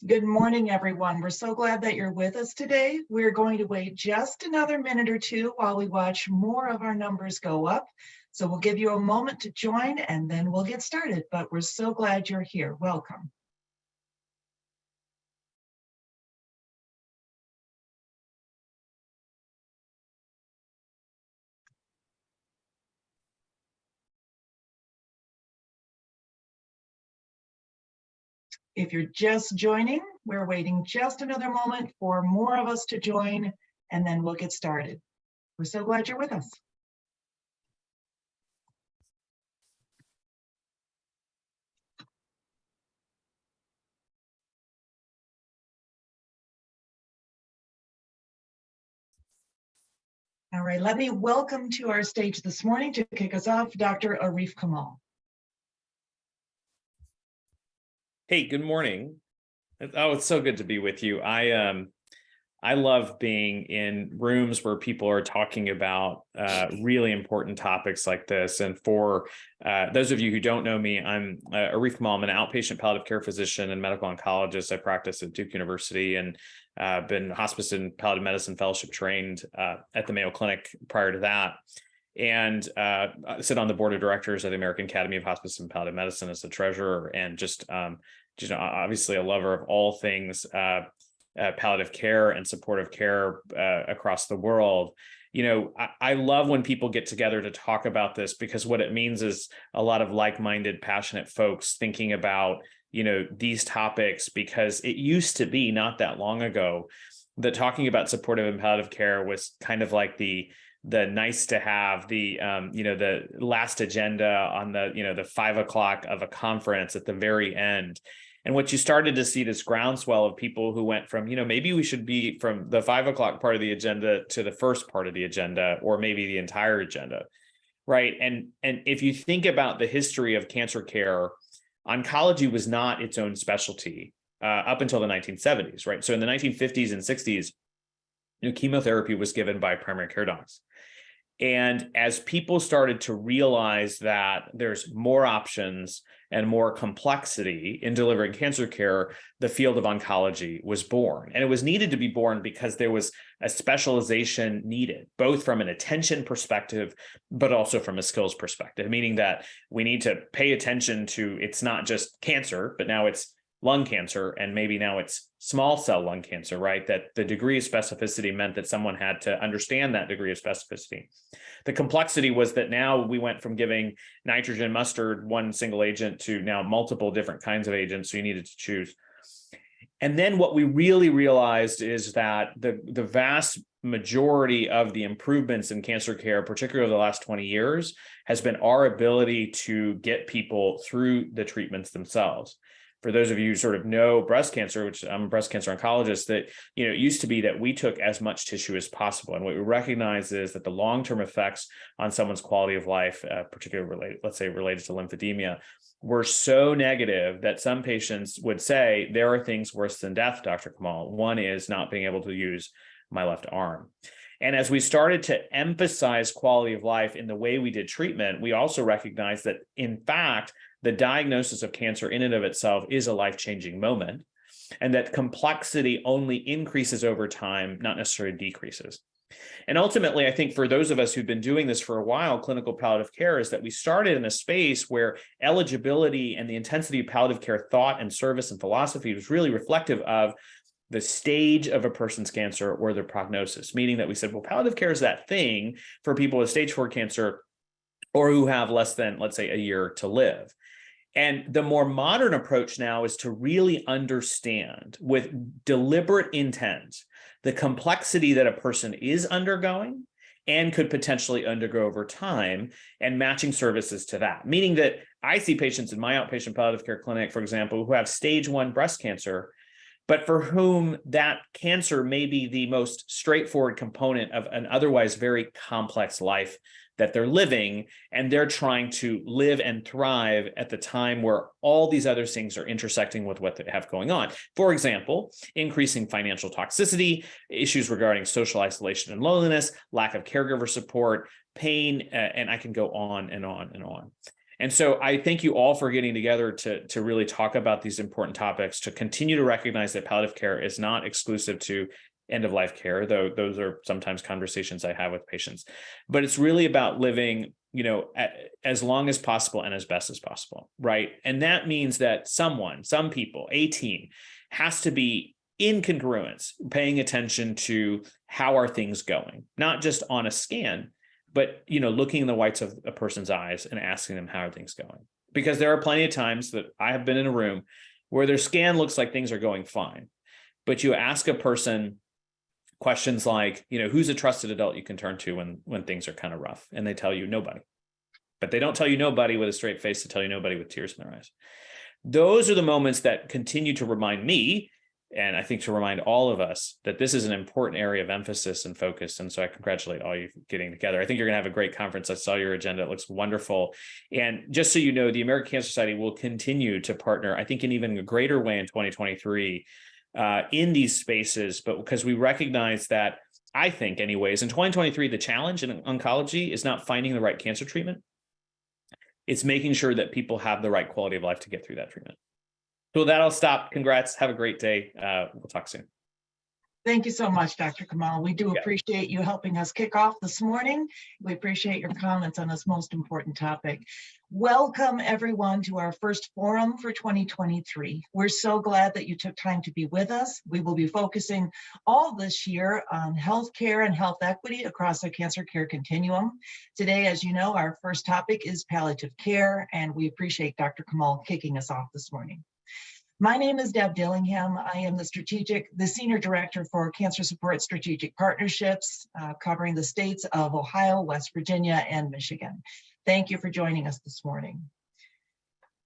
Good morning, everyone. We're so glad that you're with us today. We're going to wait just another minute or two while we watch more of our numbers go up. So we'll give you a moment to join and then we'll get started. But we're so glad you're here. Welcome. If you're just joining, we're waiting just another moment for more of us to join, and then we'll get started. We're so glad you're with us. All right, let me welcome to our stage this morning to kick us off, Dr. Arif Kamal. Hey, good morning. Oh, it's so good to be with you. I love being in rooms where people are talking about really important topics like this. And for those of you who don't know me, I'm Arif Kamal. I'm an outpatient palliative care physician and medical oncologist. I practice at Duke University and been hospice and palliative medicine fellowship trained at the Mayo Clinic prior to that. And I sit on the board of directors of the American Academy of Hospice and Palliative Medicine as the treasurer, and just obviously a lover of all things palliative care and supportive care across the world. I love when people get together to talk about this, because what it means is a lot of like-minded, passionate folks thinking about, these topics, because it used to be not that long ago that talking about supportive and palliative care was kind of like the nice to have, the last agenda on the 5 o'clock of a conference at the very end. And what you started to see, this groundswell of people who went from, maybe we should be from the 5 o'clock part of the agenda to the first part of the agenda, or maybe the entire agenda, right? And if you think about the history of cancer care, oncology was not its own specialty up until the 1970s, right? So in the 1950s and 60s, chemotherapy was given by primary care docs. And as people started to realize that there's more options and more complexity in delivering cancer care, the field of oncology was born. And it was needed to be born because there was a specialization needed, both from an attention perspective, but also from a skills perspective, meaning that we need to pay attention to, it's not just cancer, but now it's lung cancer, and maybe now it's small cell lung cancer, right? That the degree of specificity meant that someone had to understand that degree of specificity. The complexity was that now we went from giving nitrogen mustard, one single agent, to now multiple different kinds of agents, so you needed to choose. And then what we really realized is that the vast majority of the improvements in cancer care, particularly over the last 20 years, has been our ability to get people through the treatments themselves. For those of you who sort of know breast cancer, which I'm a breast cancer oncologist, that it used to be that we took as much tissue as possible. And what we recognize is that the long-term effects on someone's quality of life, particularly related to lymphedemia, were so negative that some patients would say, there are things worse than death, Dr. Kamal. One is not being able to use my left arm. And as we started to emphasize quality of life in the way we did treatment, we also recognized that, in fact, the diagnosis of cancer in and of itself is a life-changing moment, and that complexity only increases over time, not necessarily decreases. And ultimately, I think for those of us who've been doing this for a while, clinical palliative care, is that we started in a space where eligibility and the intensity of palliative care thought and service and philosophy was really reflective of the stage of a person's cancer or their prognosis, meaning that we said, well, palliative care is that thing for people with stage 4 cancer or who have less than, let's say, a year to live. And the more modern approach now is to really understand with deliberate intent the complexity that a person is undergoing and could potentially undergo over time, and matching services to that. Meaning that I see patients in my outpatient palliative care clinic, for example, who have stage 1 breast cancer, but for whom that cancer may be the most straightforward component of an otherwise very complex life that they're living, and they're trying to live and thrive at the time where all these other things are intersecting with what they have going on. For example, increasing financial toxicity, issues regarding social isolation and loneliness, lack of caregiver support, pain, and I can go on and on and on. And so I thank you all for getting together to really talk about these important topics, to continue to recognize that palliative care is not exclusive to end-of-life care, though those are sometimes conversations I have with patients. But it's really about living, as long as possible and as best as possible, right? And that means that some people, a team, has to be in congruence, paying attention to how are things going, not just on a scan, but looking in the whites of a person's eyes and asking them, how are things going? Because there are plenty of times that I have been in a room where their scan looks like things are going fine, but you ask a person questions like, who's a trusted adult you can turn to when things are kind of rough, and they tell you nobody. But they don't tell you nobody with a straight face, to tell you nobody with tears in their eyes. Those are the moments that continue to remind me, and I think to remind all of us, that this is an important area of emphasis and focus. And so I congratulate all you getting together. I think you're going to have a great conference. I saw your agenda. It looks wonderful. And just so you know, the American Cancer Society will continue to partner, I think, in even a greater way in 2023 in these spaces, but because we recognize that, I think anyways, in 2023, the challenge in oncology is not finding the right cancer treatment. It's making sure that people have the right quality of life to get through that treatment. So with that, I'll stop. Congrats. Have a great day. We'll talk soon. Thank you so much, Dr. Kamal. We do appreciate you helping us kick off this morning. We appreciate your comments on this most important topic. Welcome, everyone, to our first forum for 2023. We're so glad that you took time to be with us. We will be focusing all this year on healthcare and health equity across the cancer care continuum. Today, as you know, our first topic is palliative care, and we appreciate Dr. Kamal kicking us off this morning. My name is Deb Dillingham. I am the Senior Director for Cancer Support Strategic Partnerships, covering the states of Ohio, West Virginia, and Michigan. Thank you for joining us this morning.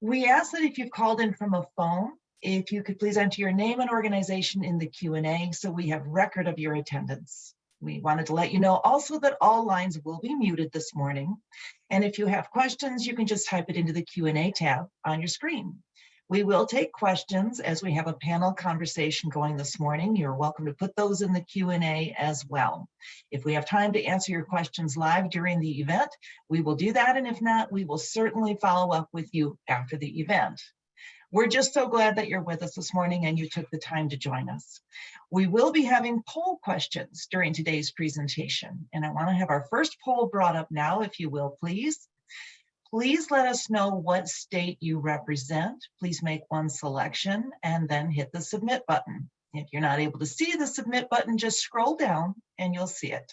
We ask that if you've called in from a phone, if you could please enter your name and organization in the Q&A so we have record of your attendance. We wanted to let you know also that all lines will be muted this morning. And if you have questions, you can just type it into the Q&A tab on your screen. We will take questions as we have a panel conversation going this morning. You're welcome to put those in the Q&A as well. If we have time to answer your questions live during the event, we will do that. And if not, we will certainly follow up with you after the event. We're just so glad that you're with us this morning and you took the time to join us. We will be having poll questions during today's presentation. And I want to have our first poll brought up now, if you will, please. Please let us know what state you represent. Please make one selection and then hit the submit button. If you're not able to see the submit button, just scroll down and you'll see it.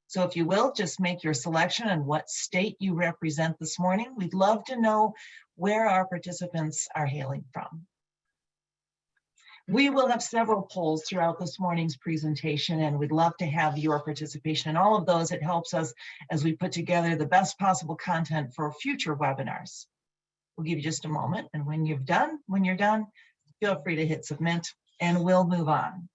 So if you will, just make your selection and what state you represent this morning. We'd love to know where our participants are hailing from. We will have several polls throughout this morning's presentation, and we'd love to have your participation in all of those. It helps us as we put together the best possible content for future webinars. We'll give you just a moment, and when you're done, feel free to hit submit, and we'll move on.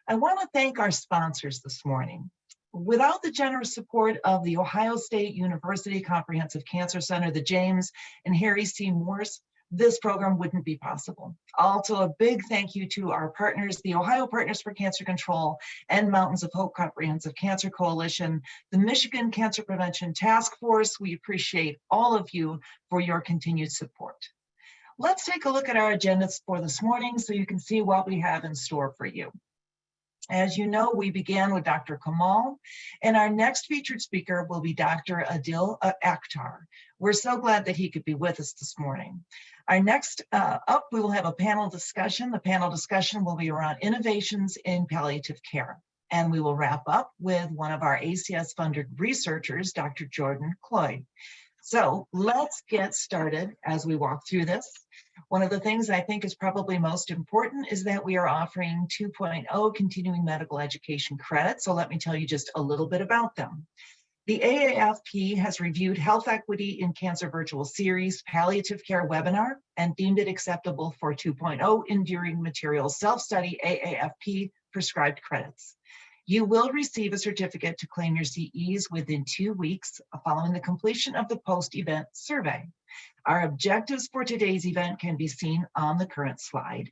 I want to thank our sponsors this morning. Without the generous support of the Ohio State University Comprehensive Cancer Center, the James and Harry C. Morse, this program wouldn't be possible. Also, a big thank you to our partners, the Ohio Partners for Cancer Control and Mountains of Hope Comprehensive Cancer Coalition, the Michigan Cancer Prevention Task Force. We appreciate all of you for your continued support. Let's take a look at our agendas for this morning so you can see what we have in store for you. As you know, we began with Dr. Kamal, and our next featured speaker will be Dr. Adil Akhtar. We're so glad that he could be with us this morning. Our next up, we will have a panel discussion. The panel discussion will be around innovations in palliative care. And we will wrap up with one of our ACS-funded researchers, Dr. Jordan Cloyd. So let's get started as we walk through this. One of the things I think is probably most important is that we are offering 2.0 continuing medical education credits. So let me tell you just a little bit about them. The AAFP has reviewed Health Equity in Cancer Virtual Series Palliative Care webinar and deemed it acceptable for 2.0 Enduring Materials Self-Study AAFP prescribed credits. You will receive a certificate to claim your CEs within 2 weeks following the completion of the post-event survey. Our objectives for today's event can be seen on the current slide.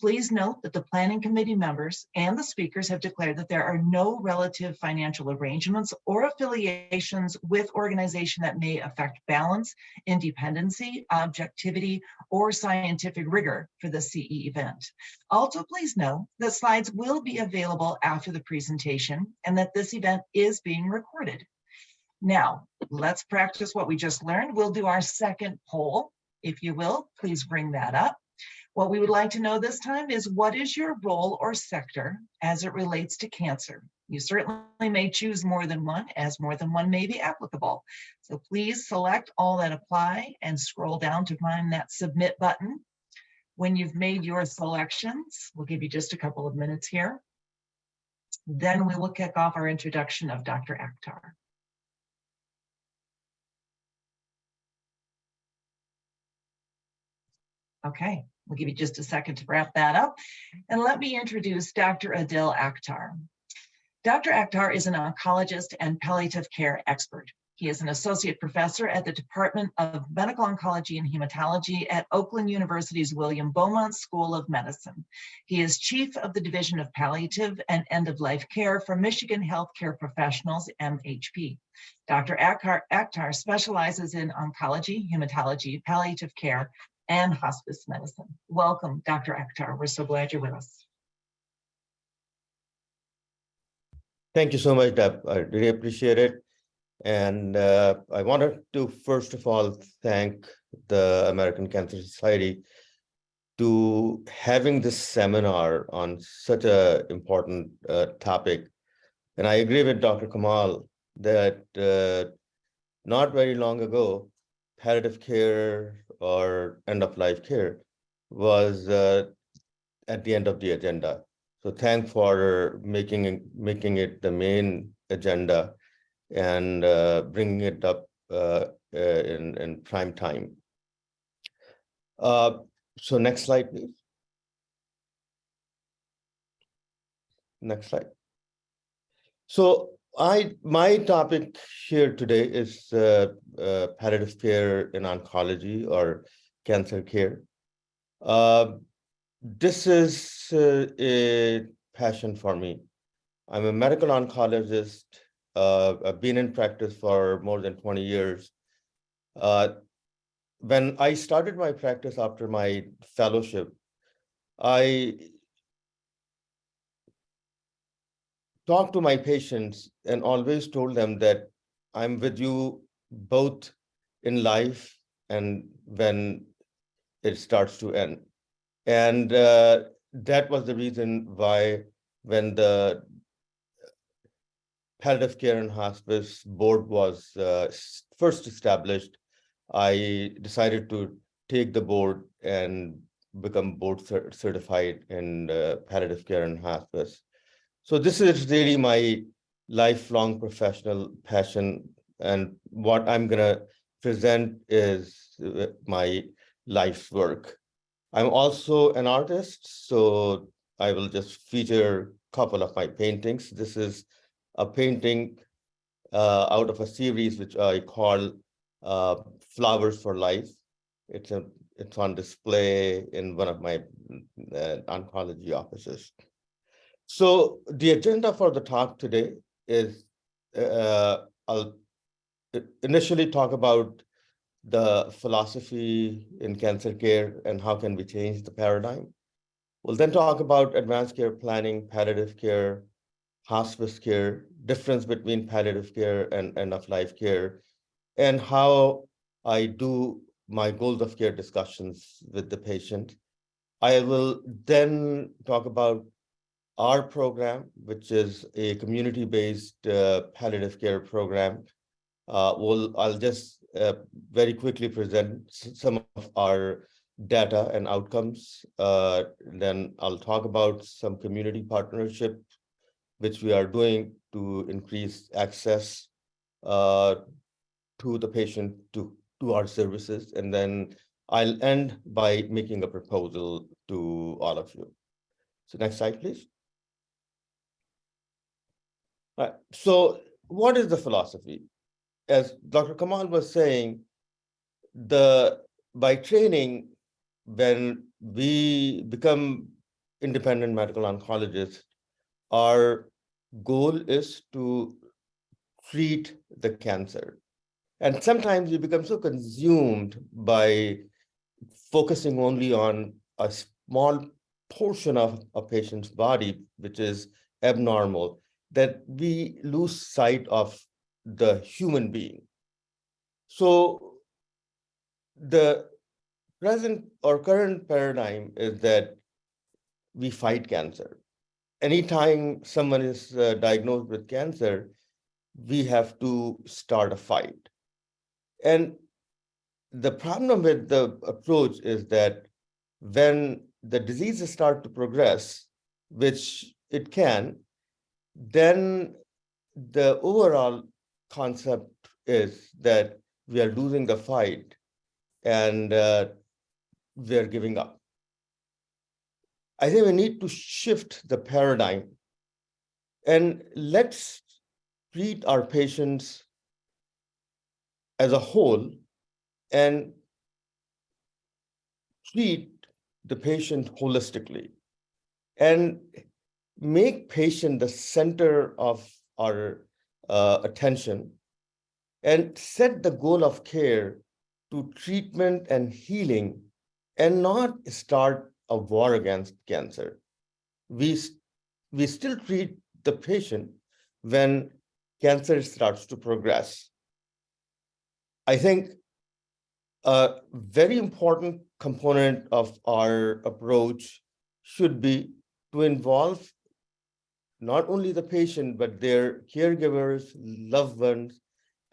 Please note that the planning committee members and the speakers have declared that there are no relative financial arrangements or affiliations with organization that may affect balance, independency, objectivity, or scientific rigor for the CE event. Also, please know that slides will be available after the presentation and that this event is being recorded. Now, let's practice what we just learned. We'll do our second poll. If you will, please bring that up. What we would like to know this time is, what is your role or sector as it relates to cancer? You certainly may choose more than one, as more than one may be applicable. So please select all that apply and scroll down to find that submit button. When you've made your selections, we'll give you just a couple of minutes here. Then we will kick off our introduction of Dr. Akhtar. Okay. We'll give you just a second to wrap that up. And let me introduce Dr. Adil Akhtar. Dr. Akhtar is an oncologist and palliative care expert. He is an associate professor at the Department of Medical Oncology and Hematology at Oakland University's William Beaumont School of Medicine. He is chief of the Division of Palliative and End-of-Life Care for Michigan Healthcare Professionals, MHP. Dr. Akhtar specializes in oncology, hematology, palliative care, and hospice medicine. Welcome, Dr. Akhtar. We're so glad you're with us. Thank you so much, Deb. I really appreciate it. And I wanted to, first of all, thank the American Cancer Society to having this seminar on such an important topic. And I agree with Dr. Kamal that not very long ago, palliative care or end-of-life care was at the end of the agenda. So thanks for making it the main agenda and bringing it up in prime time. So next slide, please. Next slide. So my topic here today is palliative care in oncology or cancer care. This is a passion for me. I'm a medical oncologist. I've been in practice for more than 20 years. When I started my practice after my fellowship, I talked to my patients and always told them that I'm with you both in life and when it starts to end. And that was the reason why when the Palliative Care and Hospice Board was first established, I decided to take the board and become board certified in palliative care and hospice. So this is really my lifelong professional passion, and what I'm gonna present is my life's work. I'm also an artist, so I will just feature a couple of my paintings. This is a painting out of a series which I call Flowers for Life. It's on display in one of my oncology offices. So the agenda for the talk today is I'll initially talk about the philosophy in cancer care and how can we change the paradigm. We'll then talk about advanced care planning, palliative care, hospice care, difference between palliative care and end-of-life care, and how I do my goals of care discussions with the patient. I will then talk about our program, which is a community-based palliative care program. I'll just very quickly present some of our data and outcomes. Then I'll talk about some community partnership, which we are doing to increase access to the patient to our services. And then I'll end by making a proposal to all of you. So next slide, please. All right. So what is the philosophy? As Dr. Kamal was saying, by training, when we become independent medical oncologists, our goal is to treat the cancer. And sometimes we become so consumed by focusing only on a small portion of a patient's body, which is abnormal, that we lose sight of the human being. So the present or current paradigm is that we fight cancer. Anytime someone is diagnosed with cancer, we have to start a fight. And the problem with the approach is that when the diseases start to progress, which it can, then the overall concept is that we are losing the fight and we're giving up. I think we need to shift the paradigm and let's treat our patients as a whole and treat the patient holistically and make patient the center of our attention and set the goal of care to treatment and healing and not start a war against cancer. We still treat the patient when cancer starts to progress. I think a very important component of our approach should be to involve not only the patient, but their caregivers, loved ones,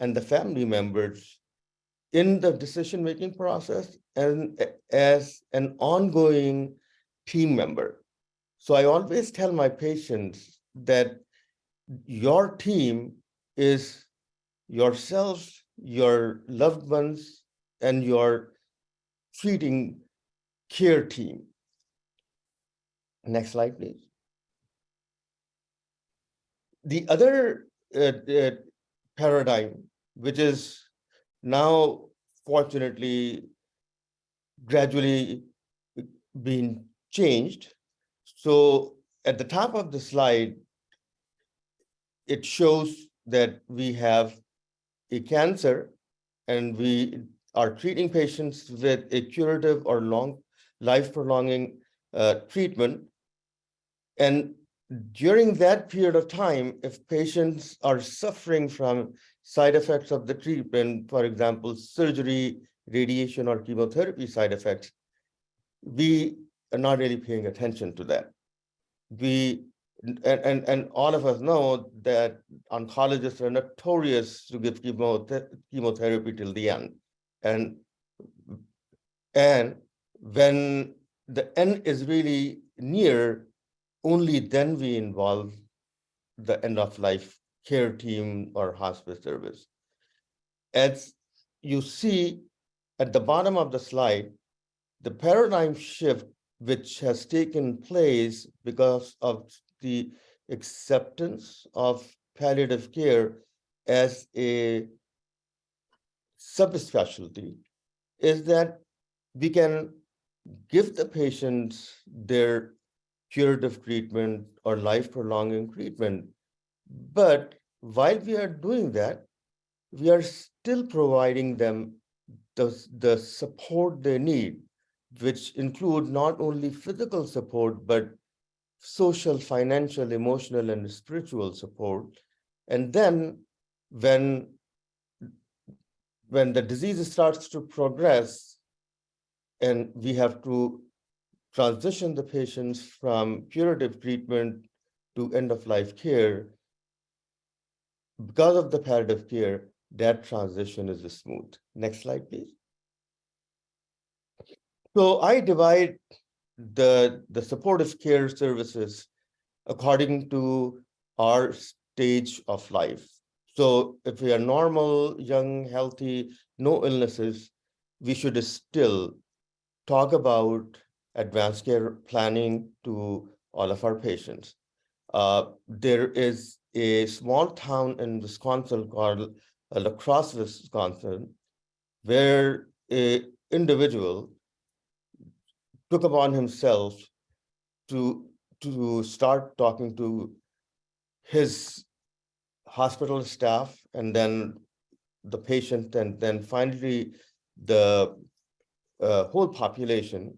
and the family members in the decision-making process and as an ongoing team member. So I always tell my patients that your team is yourself, your loved ones, and your treating care team. Next slide, please. The other paradigm, which is now fortunately gradually being changed. So at the top of the slide, it shows that we have a cancer and we are treating patients with a curative or long life-prolonging treatment. And during that period of time, if patients are suffering from side effects of the treatment, for example, surgery, radiation, or chemotherapy side effects, we are not really paying attention to that. And all of us know that oncologists are notorious to give chemotherapy till the end. And when the end is really near, only then we involve the end of life care team or hospice service. As you see at the bottom of the slide, the paradigm shift which has taken place because of the acceptance of palliative care as a subspecialty is that we can give the patients their curative treatment or life-prolonging treatment. But while we are doing that, we are still providing them the support they need, which include not only physical support, but social, financial, emotional, and spiritual support. And then when the disease starts to progress and we have to transition the patients from curative treatment to end-of-life care, because of the palliative care, that transition is smooth. Next slide, please. So I divide the supportive care services according to our stage of life. So if we are normal, young, healthy, no illnesses, we should still talk about advanced care planning to all of our patients. There is a small town in Wisconsin called La Crosse, Wisconsin, where an individual took upon himself to start talking to his hospital staff, and then the patient, and then finally the whole population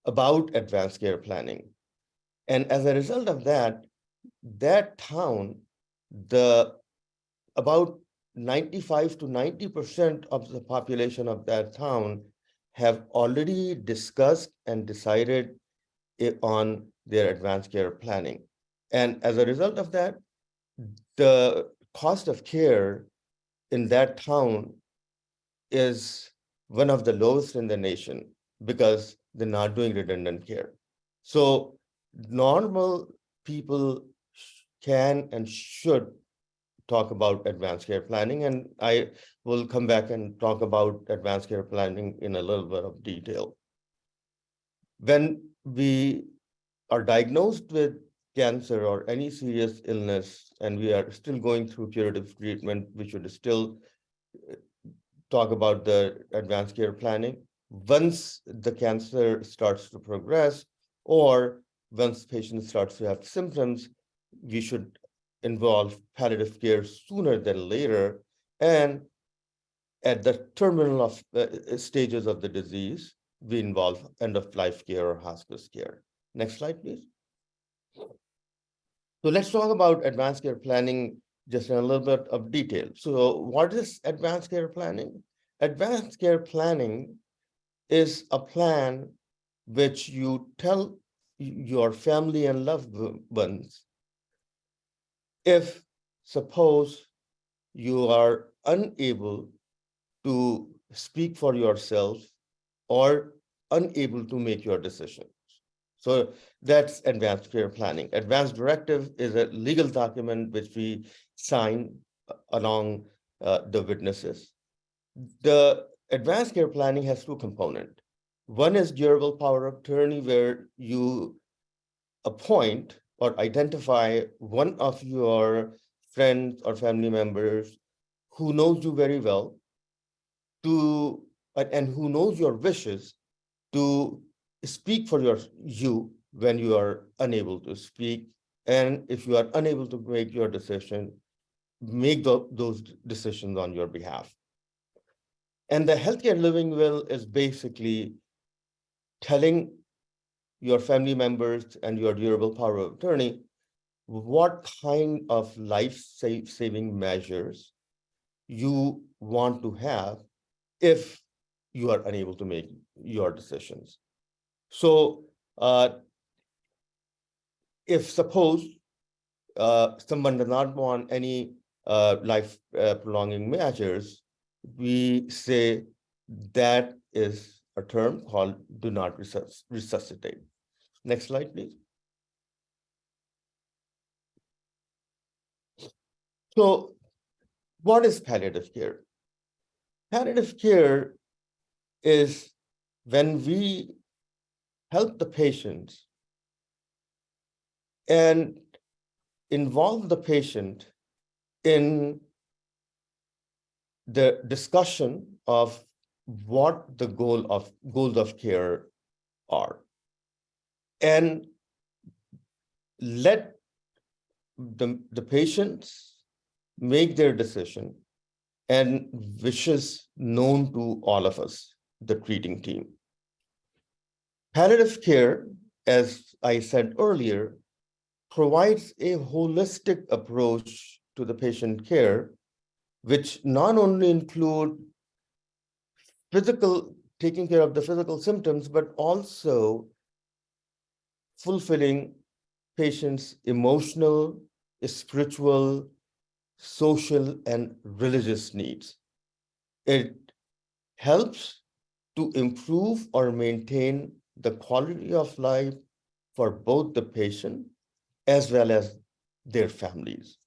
about advanced care planning. And as a result of that, that town, about 95 to 90% of the population of that town have already discussed and decided on their advanced care planning. And as a result of that, the cost of care in that town is one of the lowest in the nation because they're not doing redundant care. So normal people can and should talk about advanced care planning, and I will come back and talk about advanced care planning in a little bit of detail. When we are diagnosed with cancer or any serious illness, and we are still going through curative treatment, we should still talk about the advanced care planning. Once the cancer starts to progress, or once patient starts to have symptoms, we should involve palliative care sooner than later. And at the terminal of stages of the disease, we involve end-of-life care or hospice care. Next slide, please. So let's talk about advanced care planning just in a little bit of detail. So what is advanced care planning? Advanced care planning is a plan which you tell your family and loved ones if, suppose, you are unable to speak for yourself or unable to make your decisions. So that's advanced care planning. Advanced directive is a legal document which we sign along the witnesses. The advanced care planning has two components. One is durable power of attorney, where you appoint or identify one of your friends or family members who knows you very well and who knows your wishes to speak for you when you are unable to speak. And if you are unable to make your decision, make those decisions on your behalf. And the healthcare living will is basically telling your family members and your durable power of attorney what kind of life-saving measures you want to have if you are unable to make your decisions. So if suppose someone does not want any life prolonging measures, we say that is a term called do not resuscitate. Next slide, please. So what is palliative care? Palliative care is when we help the patients and involve the patient in the discussion of what the goals of care are, and let the patients make their decision and wishes known to all of us, the treating team. Palliative care, as I said earlier, provides a holistic approach to the patient care, which not only include taking care of the physical symptoms, but also fulfilling patients' emotional, spiritual, social, and religious needs. It helps to improve or maintain the quality of life for both the patient as well as their families.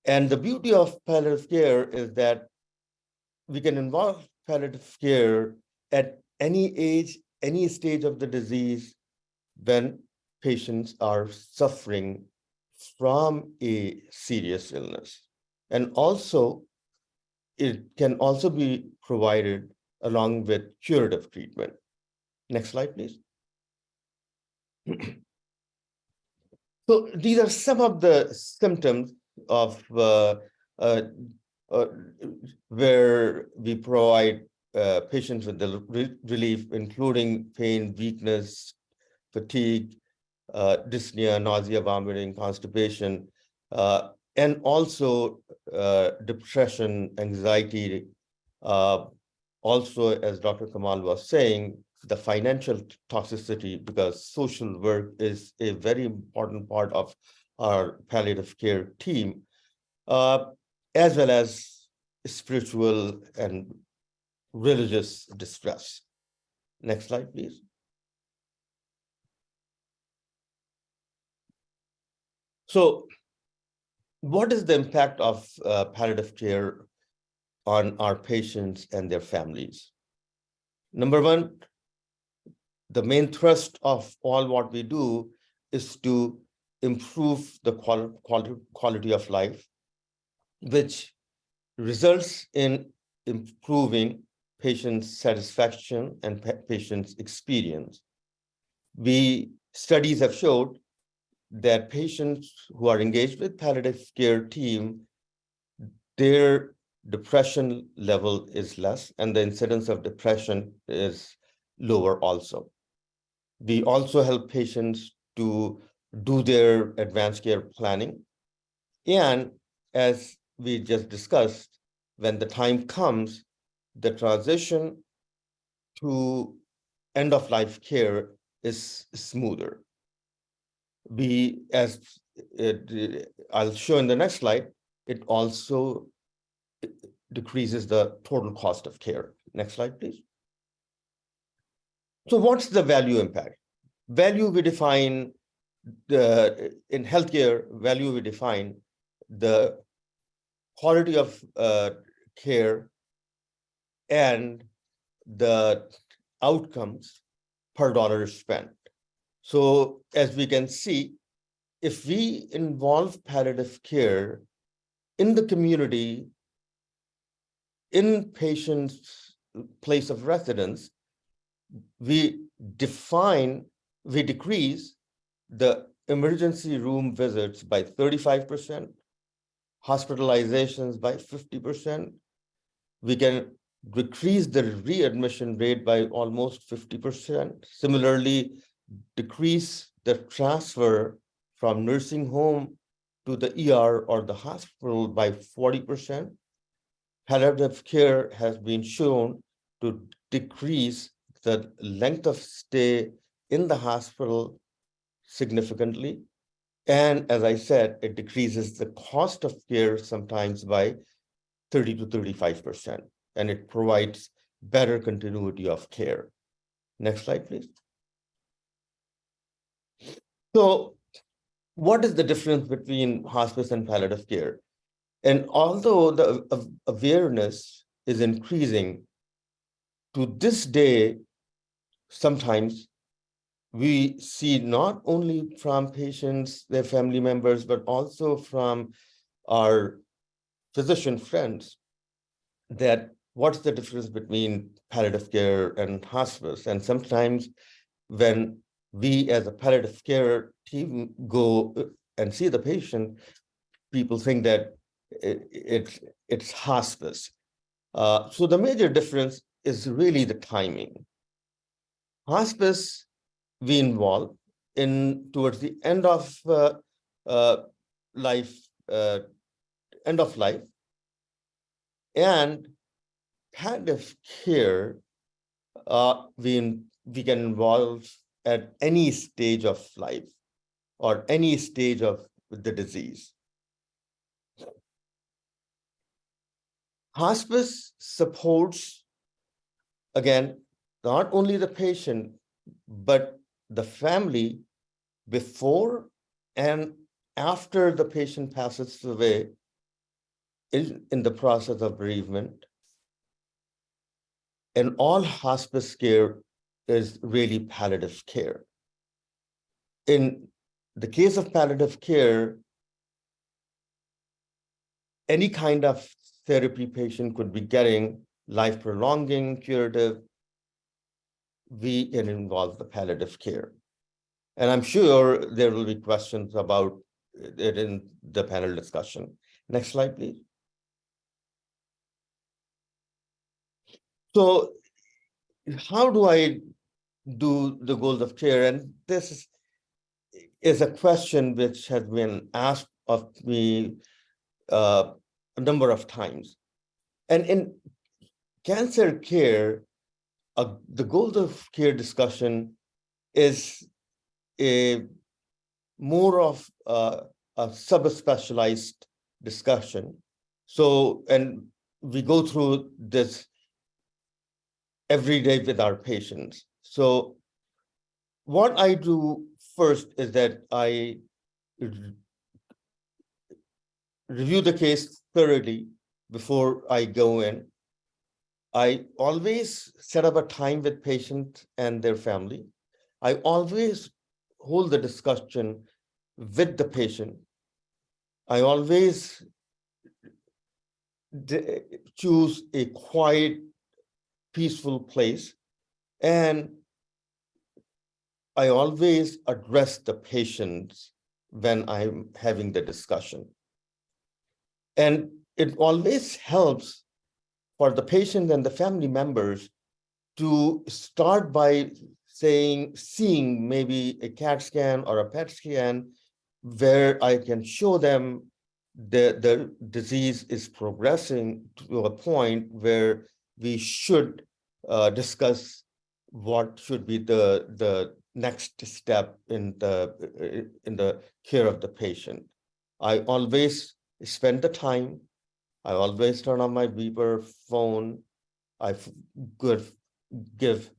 And the beauty of palliative care is that we can involve palliative care at any age, any stage of the disease when patients are suffering from a serious illness. And also, it can also be provided along with curative treatment. Next slide, please. So these are some of the symptoms of where we provide patients with the relief, including pain, weakness, fatigue, dyspnea, nausea, vomiting, constipation, and also depression, anxiety. Also, as Dr. Kamal was saying, the financial toxicity, because social work is a very important part of our palliative care team, as well as spiritual and religious distress. Next slide, please. So what is the impact of palliative care on our patients and their families? Number one, the main thrust of all what we do is to improve the quality of life, which results in improving patients' satisfaction and patients' experience. Studies have showed that patients who are engaged with palliative care team, their depression level is less and the incidence of depression is lower also. We also help patients to do their advanced care planning. And as we just discussed, when the time comes, the transition to end-of-life care is smoother. I'll show in the next slide, it also decreases the total cost of care. Next slide, please. So what's the value impact? Value we define, in healthcare, value we define the quality of care and the outcomes per dollar spent. So as we can see, if we involve palliative care in the community, in patients' place of residence, we decrease the emergency room visits by 35%, hospitalizations by 50%. We can decrease the readmission rate by almost 50%. Similarly, decrease the transfer from nursing home to the ER or the hospital by 40%. Palliative care has been shown to decrease the length of stay in the hospital significantly. And as I said, it decreases the cost of care sometimes by 30 to 35%, and it provides better continuity of care. Next slide, please. So what is the difference between hospice and palliative care? And although the awareness is increasing, to this day, sometimes we see not only from patients, their family members, but also from our physician friends, that what's the difference between palliative care and hospice? And sometimes when we as a palliative care team go and see the patient, people think that it's hospice. So the major difference is really the timing. Hospice, we involve towards the end of life, and palliative care, we can involve at any stage of life or any stage of the disease. Hospice supports, again, not only the patient, but the family before and after the patient passes away in the process of bereavement. And all hospice care is really palliative care. In the case of palliative care, any kind of therapy patient could be getting, life prolonging, curative, we can involve the palliative care. And I'm sure there will be questions about it in the panel discussion. Next slide, please. So how do I do the goals of care? And this is a question which has been asked of me a number of times. And in cancer care, the goals of care discussion is a more of a subspecialized discussion. So, and we go through this every day with our patients. So what I do first is that I review the case thoroughly before I go in. I always set up a time with patient and their family. I always hold the discussion with the patient. I always choose a quiet, peaceful place, and I always address the patients when I'm having the discussion. And it always helps for the patient and the family members to start by seeing maybe a CAT scan or a PET scan where I can show them the disease is progressing to a point where we should discuss what should be the next step in the care of the patient. I always spend the time. I always turn on my beeper phone. I give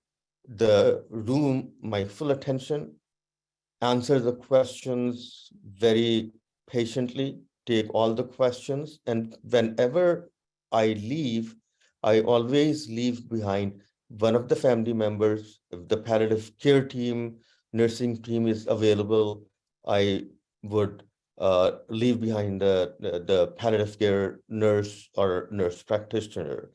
the room my full attention, answer the questions very patiently, take all the questions. And whenever I leave, I always leave behind one of the family members. If the palliative care team, nursing team is available, I would leave behind the palliative care nurse or nurse practitioner.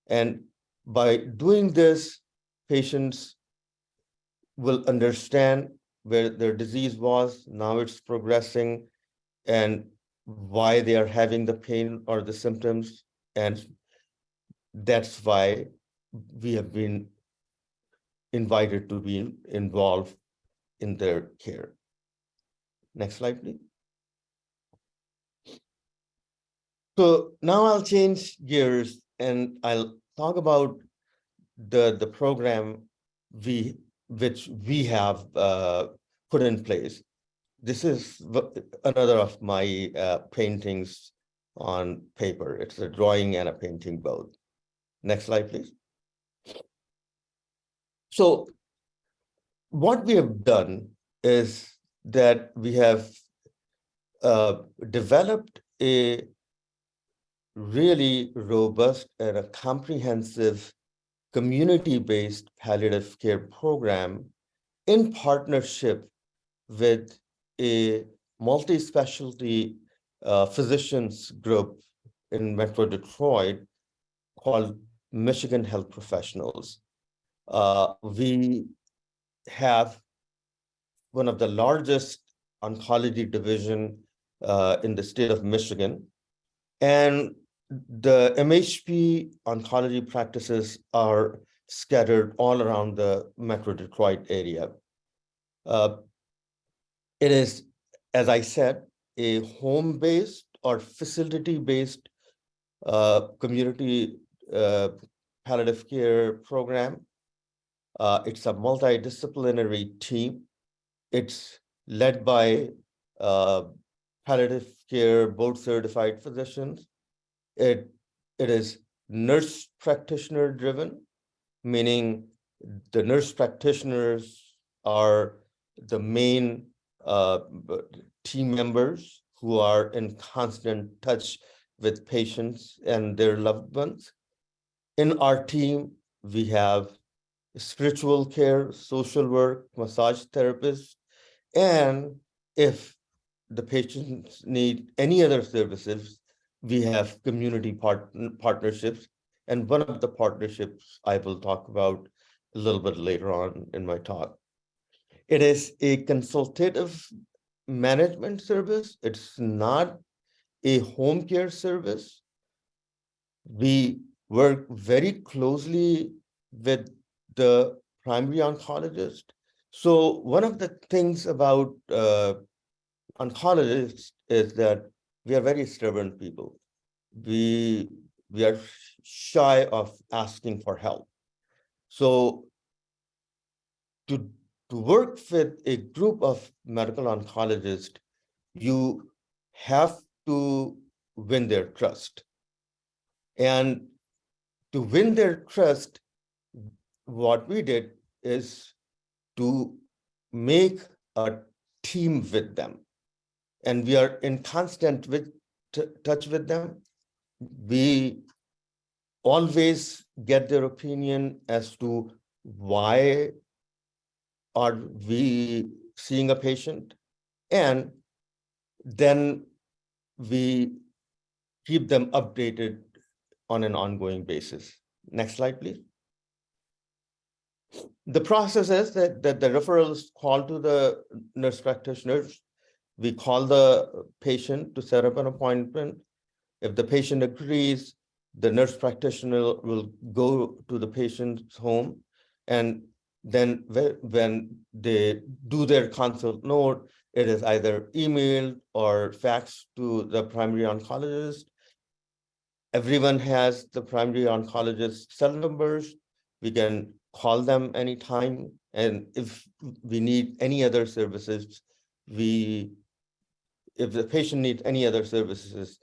And by doing this, patients will understand where their disease was, now it's progressing, and why they are having the pain or the symptoms. And that's why we have been invited to be involved in their care. Next slide, please. So now I'll change gears and I'll talk about the program which we have put in place. This is another of my paintings on paper. It's a drawing and a painting both. Next slide, please. So what we have done is that we have developed a really robust and a comprehensive community-based palliative care program in partnership with a multi-specialty physicians group in Metro Detroit called Michigan Health Professionals. We have one of the largest oncology division in the state of Michigan, and the MHP oncology practices are scattered all around the Metro Detroit area. It is, as I said, a home-based or facility-based community palliative care program. It's a multidisciplinary team. It's led by palliative care board-certified physicians. It is nurse practitioner driven, meaning the nurse practitioners are the main team members who are in constant touch with patients and their loved ones. In our team, we have spiritual care, social work, massage therapists, and if the patients need any other services, we have community partnerships. And one of the partnerships I will talk about a little bit later on in my talk. It is a consultative management service. It's not a home care service. We work very closely with the primary oncologist. So one of the things about oncologists is that we are very stubborn people. We are shy of asking for help. So to work with a group of medical oncologists, you have to win their trust. And to win their trust, what we did is to make a team with them. And we are in constant touch with them. We always get their opinion as to why are we seeing a patient, and then we keep them updated on an ongoing basis. Next slide, please. The process is that the referral is called to the nurse practitioners. We call the patient to set up an appointment. If the patient agrees, the nurse practitioner will go to the patient's home, and then when they do their consult note, it is either emailed or faxed to the primary oncologist. Everyone has the primary oncologist cell numbers. We can call them anytime. And if we need any other services, if the patient needs any other services,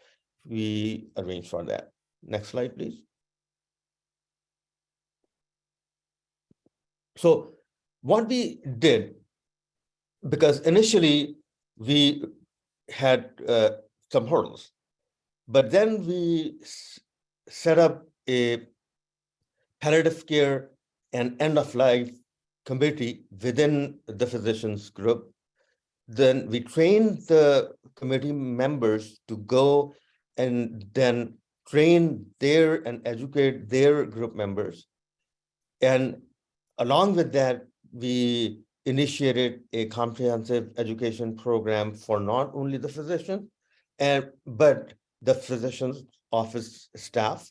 we arrange for that. Next slide, please. So what we did, because initially we had some hurdles, but then we set up a palliative care and end of life committee within the physicians group. Then we trained the committee members to go and then train their and educate their group members. And along with that, we initiated a comprehensive education program for not only the physician, but the physician's office staff.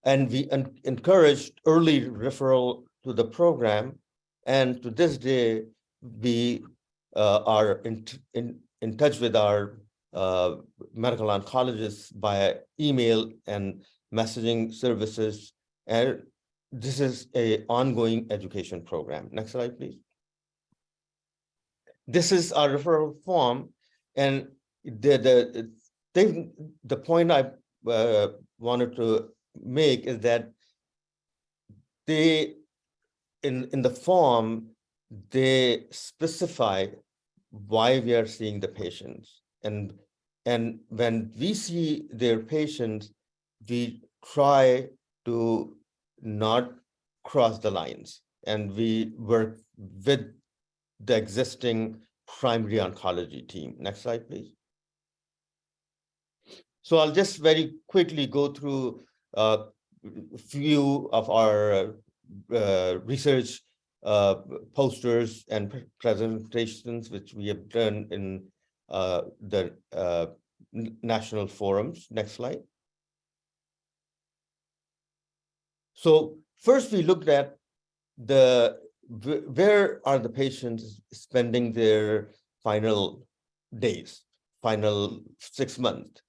And we encouraged early referral to the program. And to this day, we are in touch with our medical oncologists via email and messaging services. And this is an ongoing education program. Next slide, please. This is our referral form. And the point I wanted to make is that they, in the form, they specify why we are seeing the patients. And when we see their patients, we try to not cross the lines, and we work with the existing primary oncology team. Next slide, please. So I'll just very quickly go through a few of our research posters and presentations, which we have done in the national forums. Next slide. So first we looked at where are the patients spending their final days, final 6 months.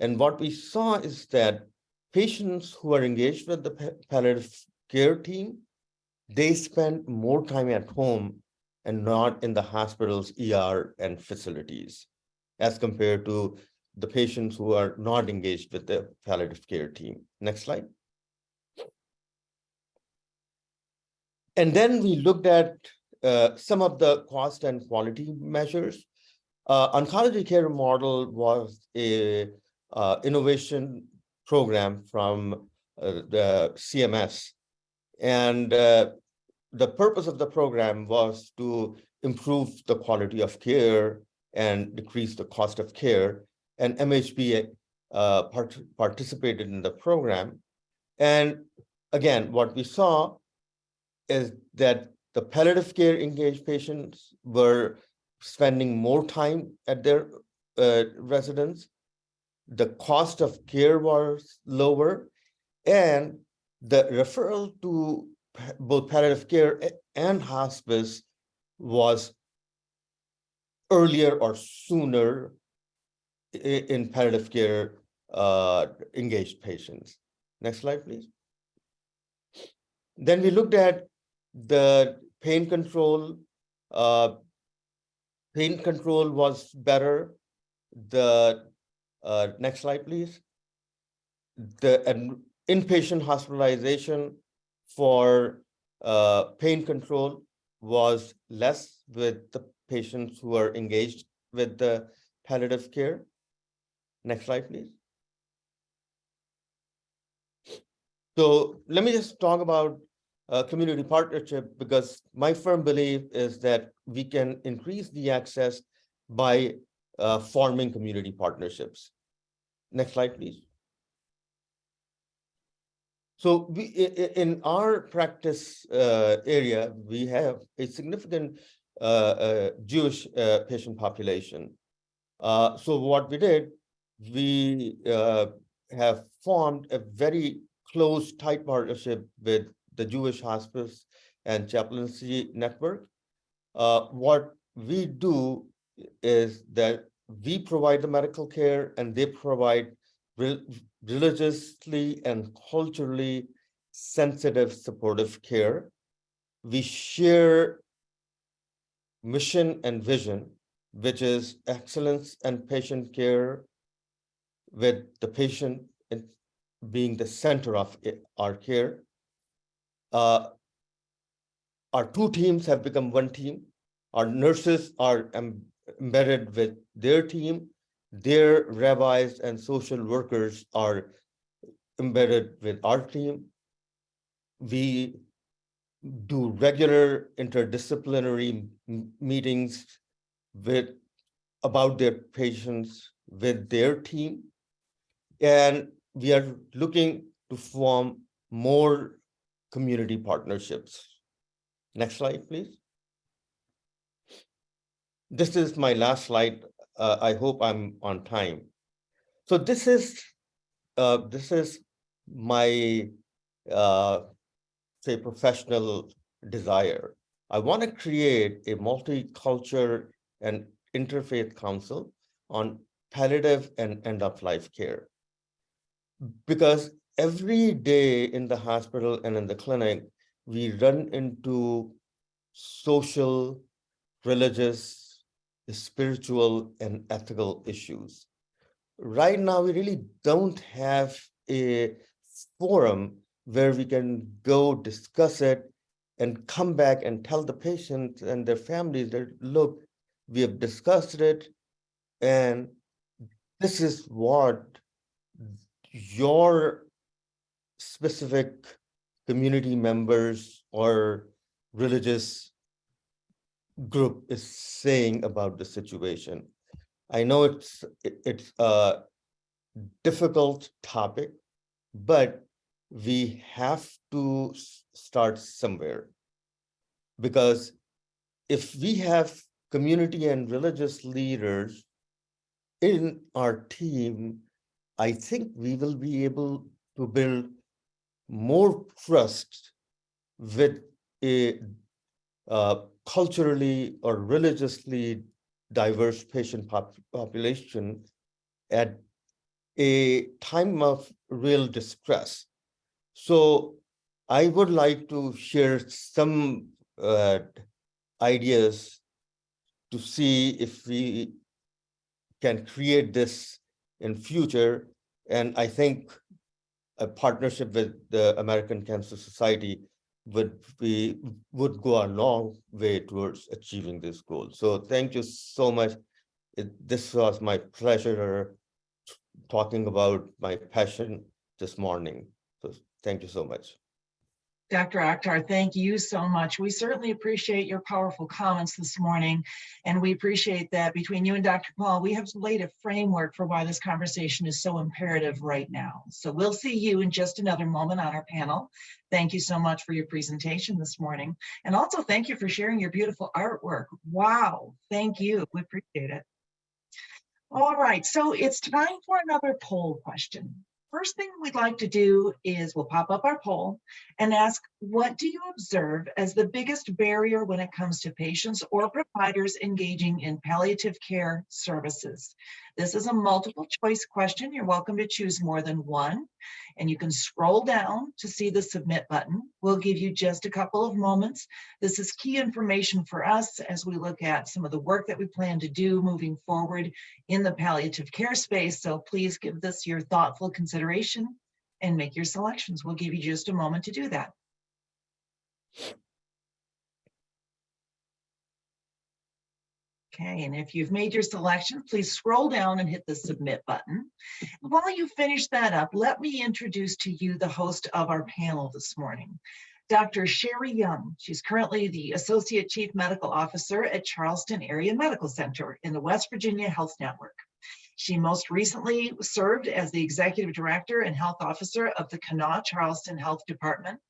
And what we saw is that patients who are engaged with the palliative care team, they spend more time at home and not in the hospital's ER and facilities, as compared to the patients who are not engaged with the palliative care team. Next slide. And then we looked at some of the cost and quality measures. Oncology care model was a innovation program from the CMS. And the purpose of the program was to improve the quality of care and decrease the cost of care. And MHP participated in the program. And again, what we saw is that the palliative care engaged patients were spending more time at their residence. The cost of care was lower, and the referral to both palliative care and hospice was earlier or sooner in palliative care engaged patients. Next slide, please. Then we looked at the pain control. Pain control was better. The next slide, please. The inpatient hospitalization for pain control was less with the patients who are engaged with the palliative care. Next slide, please. So let me just talk about community partnership, because my firm belief is that we can increase the access by forming community partnerships. Next slide, please. So we, in our practice area, we have a significant Jewish patient population. So what we did, we have formed a very close, tight partnership with the Jewish Hospice and Chaplaincy Network. What we do is that we provide the medical care, and they provide religiously and culturally sensitive supportive care. We share mission and vision, which is excellence and patient care, with the patient being the center of our care. Our two teams have become one team. Our nurses are embedded with their team. Their rabbis and social workers are embedded with our team. We do regular interdisciplinary meetings about their patients with their team. And we are looking to form more community partnerships. Next slide, please. This is my last slide. I hope I'm on time. So this is my say professional desire. I want to create a multicultural and interfaith council on palliative and end-of-life care, because every day in the hospital and in the clinic, we run into social, religious, spiritual, and ethical issues. Right now, we really don't have a forum where we can go discuss it and come back and tell the patients and their families that, look, we have discussed it, and this is what your specific community members or religious group is saying about the situation. I know it's a difficult topic, but we have to start somewhere, because if we have community and religious leaders in our team, I think we will be able to build more trust with a culturally or religiously diverse patient population at a time of real distress. So I would like to share some ideas to see if we can create this in future. And I think a partnership with the American Cancer Society would go a long way towards achieving this goal. So thank you so much. This was my pleasure talking about my passion this morning. So thank you so much. Dr. Akhtar, thank you so much. We certainly appreciate your powerful comments this morning, and we appreciate that between you and Dr. Kamal, we have laid a framework for why this conversation is so imperative right now. So we'll see you in just another moment on our panel. Thank you so much for your presentation this morning. And also thank you for sharing your beautiful artwork. Wow, thank you, we appreciate it. All right, so it's time for another poll question. First thing we'd like to do is we'll pop up our poll and ask, what do you observe as the biggest barrier when it comes to patients or providers engaging in palliative care services? This is a multiple choice question. You're welcome to choose more than one, and you can scroll down to see the submit button. We'll give you just a couple of moments. This is key information for us as we look at some of the work that we plan to do moving forward in the palliative care space. So please give this your thoughtful consideration and make your selections. We'll give you just a moment to do that. Okay, and if you've made your selection, please scroll down and hit the submit button. While you finish that up, let me introduce to you the host of our panel this morning, Dr. Sherri Young. She's currently the Associate Chief Medical Officer at Charleston Area Medical Center in the West Virginia Health Network. She most recently served as the Executive Director and Health Officer of the Kanawha Charleston Health Department.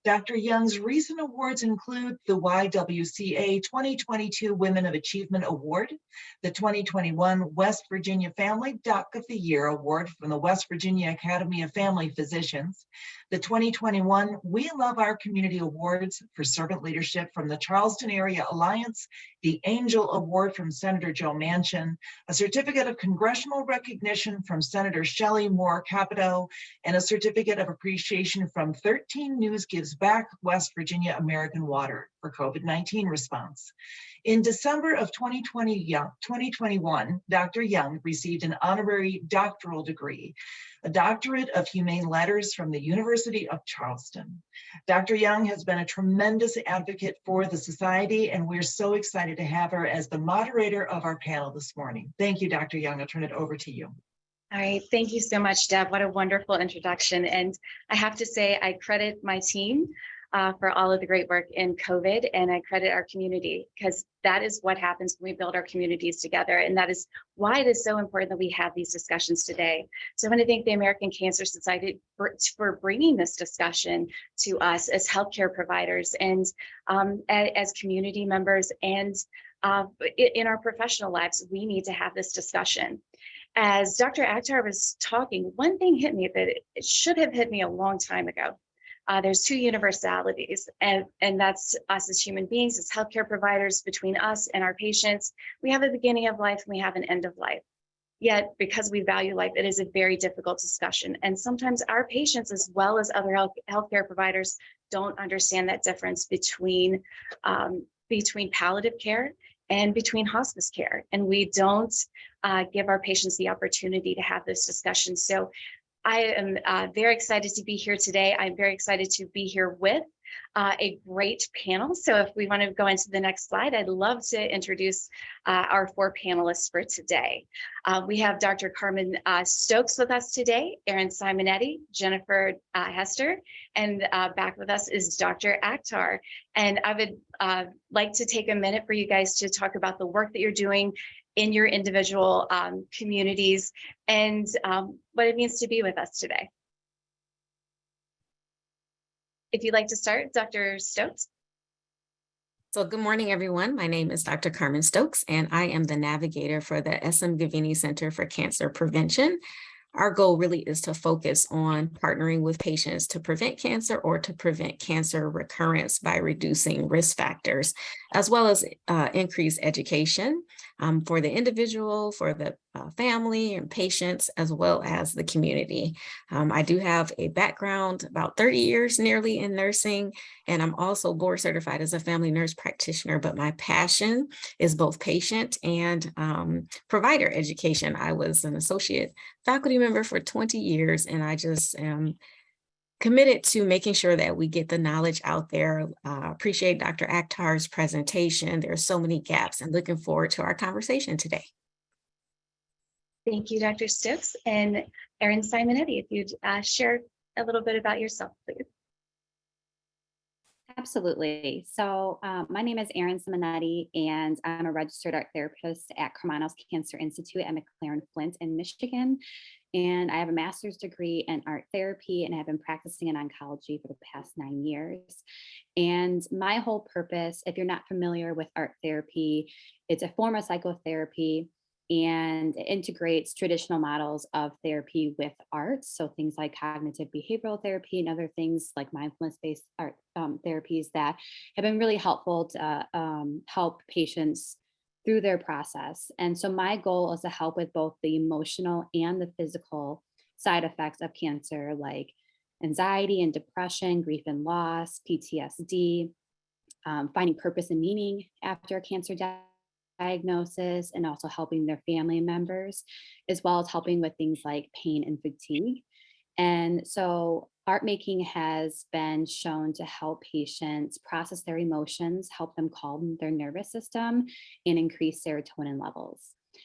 Dr. Young's recent awards include the YWCA 2022 Women of Achievement Award, the 2021 West Virginia Family Doc of the Year Award from the West Virginia Academy of Family Physicians, the 2021 We Love Our Community Awards for Servant Leadership from the Charleston Area Alliance, the Angel Award from Senator Joe Manchin, a certificate of congressional recognition from Senator Shelley Moore Capito, and a certificate of appreciation from 13 News Gives Back West Virginia American Water for COVID-19 response. In December of 2021, Dr. Young received an honorary doctoral degree, a doctorate of humane letters from the University of Charleston. Dr. Young has been a tremendous advocate for the society, and we're so excited to have her as the moderator of our panel this morning. Thank you, Dr. Young. I'll turn it over to you. All right, thank you so much, Deb. What a wonderful introduction. And I have to say, I credit my team for all of the great work in COVID, and I credit our community, because that is what happens when we build our communities together. And that is why it is so important that we have these discussions today. So I want to thank the American Cancer Society for bringing this discussion to us as healthcare providers and as community members, and in our professional lives. We need to have this discussion. As Dr. Akhtar was talking, one thing hit me that it should have hit me a long time ago. There's two universalities, and that's us as human beings, as healthcare providers. Between us and our patients, we have a beginning of life and we have an end of life. Yet, because we value life, it is a very difficult discussion. And sometimes our patients, as well as other healthcare providers, don't understand that difference between palliative care and between hospice care. And we don't give our patients the opportunity to have this discussion. So I am very excited to be here today. I'm very excited to be here with a great panel. So if we want to go into the next slide, I'd love to introduce our four panelists for today. We have Dr. Carmen Stokes with us today, Erin Simonetti, Jennifer Hester, and back with us is Dr. Akhtar. And I would like to take a minute for you guys to talk about the work that you're doing in your individual communities and what it means to be with us today. If you'd like to start, Dr. Stokes. So good morning, everyone. My name is Dr. Carmen Stokes, and I am the navigator for the GAVINI Center for Cancer Prevention. Our goal really is to focus on partnering with patients to prevent cancer or to prevent cancer recurrence by reducing risk factors, as well as increase education for the individual, for the family and patients, as well as the community. I do have a background, about 30 years nearly in nursing, and I'm also board certified as a family nurse practitioner, but my passion is both patient and provider education. I was an associate faculty member for 20 years, and I just am committed to making sure that we get the knowledge out there. Appreciate Dr. Akhtar's presentation. There are so many gaps, and looking forward to our conversation today. Thank you, Dr. Stokes. And Erin Simonetti, if you'd share a little bit about yourself, please. Absolutely. So my name is Erin Simonetti, and I'm a registered art therapist at Karmanos Cancer Institute at McLaren Flint in Michigan. And I have a master's degree in art therapy and have been practicing in oncology for the past 9 years. And my whole purpose, if you're not familiar with art therapy, it's a form of psychotherapy, and it integrates traditional models of therapy with art. So things like cognitive behavioral therapy and other things like mindfulness-based art therapies that have been really helpful to help patients through their process. And so my goal is to help with both the emotional and the physical side effects of cancer, like anxiety and depression, grief and loss, PTSD, finding purpose and meaning after a cancer diagnosis, and also helping their family members, as well as helping with things like pain and fatigue. And so art making has been shown to help patients process their emotions, help them calm their nervous system, and increase serotonin levels.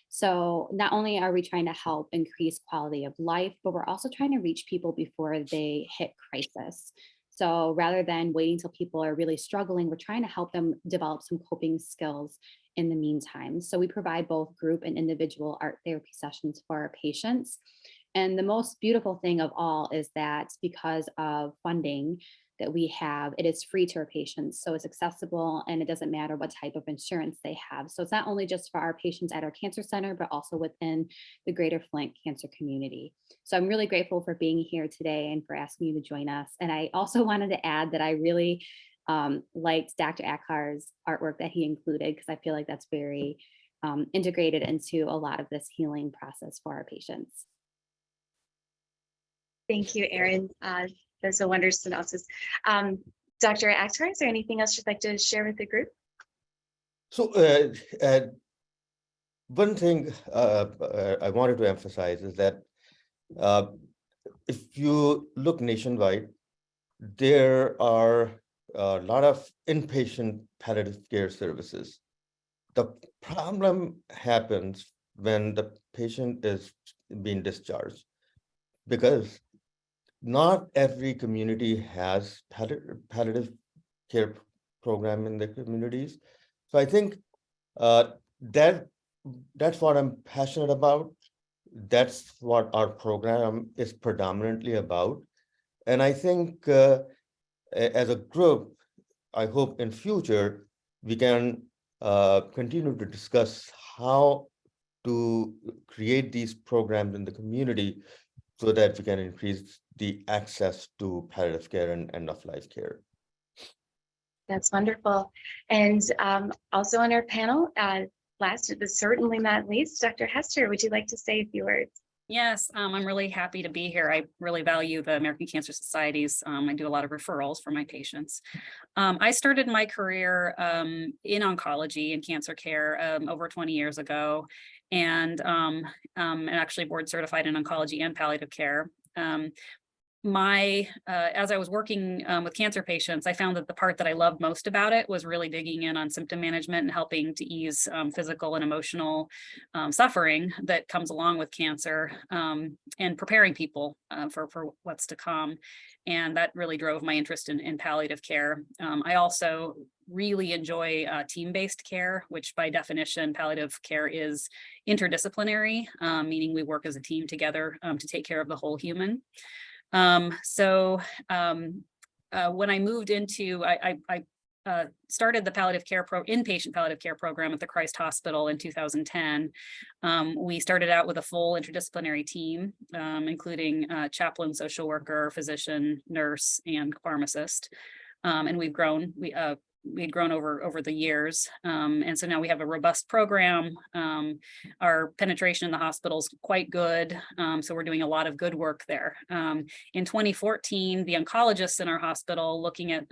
So not only are we trying to help increase quality of life, but we're also trying to reach people before they hit crisis. So rather than waiting till people are really struggling, we're trying to help them develop some coping skills in the meantime. So we provide both group and individual art therapy sessions for our patients. And the most beautiful thing of all is that because of funding that we have, it is free to our patients. So it's accessible, and it doesn't matter what type of insurance they have. So it's not only just for our patients at our cancer center, but also within the greater Flint cancer community. So I'm really grateful for being here today and for asking you to join us. And I also wanted to add that I really liked Dr. Akhtar's artwork that he included, because I feel like that's very integrated into a lot of this healing process for our patients. Thank you, Erin. That's a wonderful synopsis. Dr. Akhtar, is there anything else you'd like to share with the group? So one thing I wanted to emphasize is that if you look nationwide, there are a lot of inpatient palliative care services. The problem happens when the patient is being discharged, because not every community has palliative care program in the communities. So I think that's what I'm passionate about. That's what our program is predominantly about. And I think as a group, I hope in future we can continue to discuss how to create these programs in the community so that we can increase the access to palliative care and end-of-life care. That's wonderful. And also on our panel, last but certainly not least, Dr. Hester, would you like to say a few words? Yes, I'm really happy to be here. I really value the American Cancer Societies. I do a lot of referrals for my patients. I started my career in oncology and cancer care over 20 years ago, and actually board certified in oncology and palliative care. As I was working with cancer patients, I found that the part that I loved most about it was really digging in on symptom management and helping to ease physical and emotional suffering that comes along with cancer, and preparing people for what's to come. And that really drove my interest in palliative care. I also really enjoy team-based care, which by definition, palliative care is interdisciplinary, meaning we work as a team together to take care of the whole human. When I moved into, I started the palliative care inpatient palliative care program at the Christ Hospital in 2010. We started out with a full interdisciplinary team, including chaplain, social worker, physician, nurse, and pharmacist. And we've grown. We had grown over the years. And so now we have a robust program. Our penetration in the hospital is quite good. So we're doing a lot of good work there. In 2014, the oncologists in our hospital looking at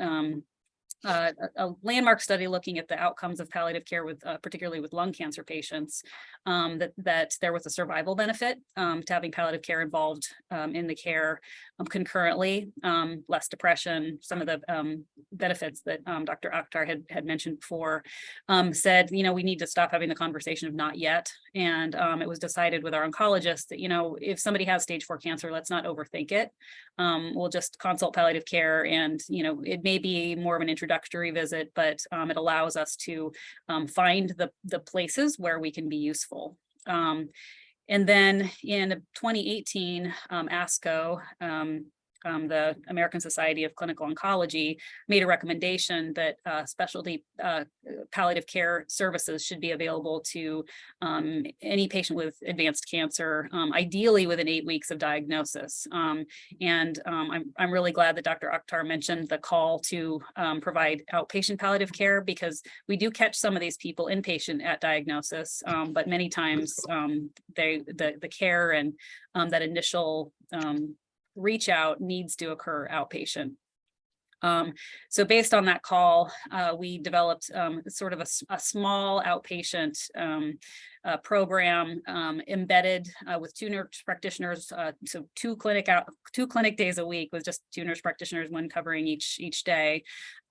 a landmark study looking at the outcomes of palliative care with particularly with lung cancer patients, that there was a survival benefit to having palliative care involved in the care concurrently, less depression, some of the benefits that Dr. Akhtar had mentioned before, said, we need to stop having the conversation of not yet. And it was decided with our oncologist that, if somebody has stage 4 cancer, let's not overthink it. We'll just consult palliative care, and, it may be more of an introductory visit, but it allows us to find the places where we can be useful. And then in 2018, ASCO, the American Society of Clinical Oncology made a recommendation that specialty palliative care services should be available to any patient with advanced cancer, ideally within 8 weeks of diagnosis. I'm really glad that Dr. Akhtar mentioned the call to provide outpatient palliative care, because we do catch some of these people inpatient at diagnosis, but many times the care and that initial reach out needs to occur outpatient. So based on that call, we developed sort of a small outpatient program embedded with 2 nurse practitioners, so 2 clinic days a week with just 2 nurse practitioners, one covering each day,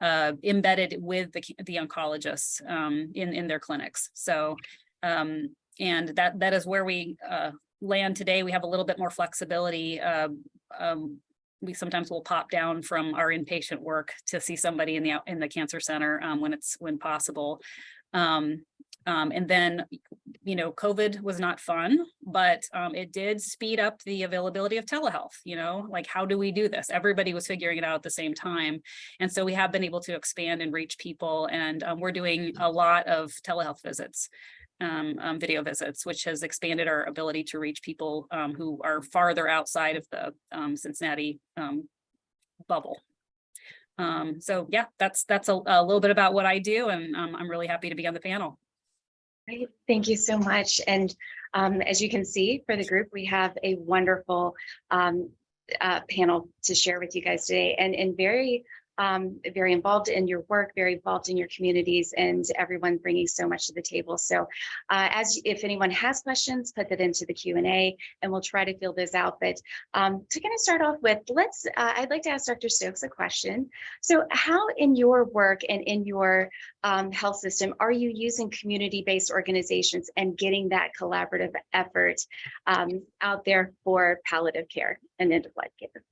embedded with the oncologists in their clinics. So and that is where we land today. We have a little bit more flexibility. We sometimes will pop down from our inpatient work to see somebody in the cancer center when possible. And then, you know, COVID was not fun, but it did speed up the availability of telehealth. You know, like, how do we do this? Everybody was figuring it out at the same time. And so we have been able to expand and reach people, and we're doing a lot of telehealth visits. Video visits, which has expanded our ability to reach people who are farther outside of the Cincinnati bubble. So yeah, that's a little bit about what I do, and I'm really happy to be on the panel. Great, thank you so much. And as you can see, for the group, we have a wonderful panel to share with you guys today, and very involved in your work, very involved in your communities, and everyone bringing so much to the table. So if anyone has questions, put that into the Q&A and we'll try to fill those out. But to kind of start off with, I'd like to ask Dr. Stokes a question. So how in your work and in your health system are you using community-based organizations and getting that collaborative effort out there for palliative care and end-of-life care?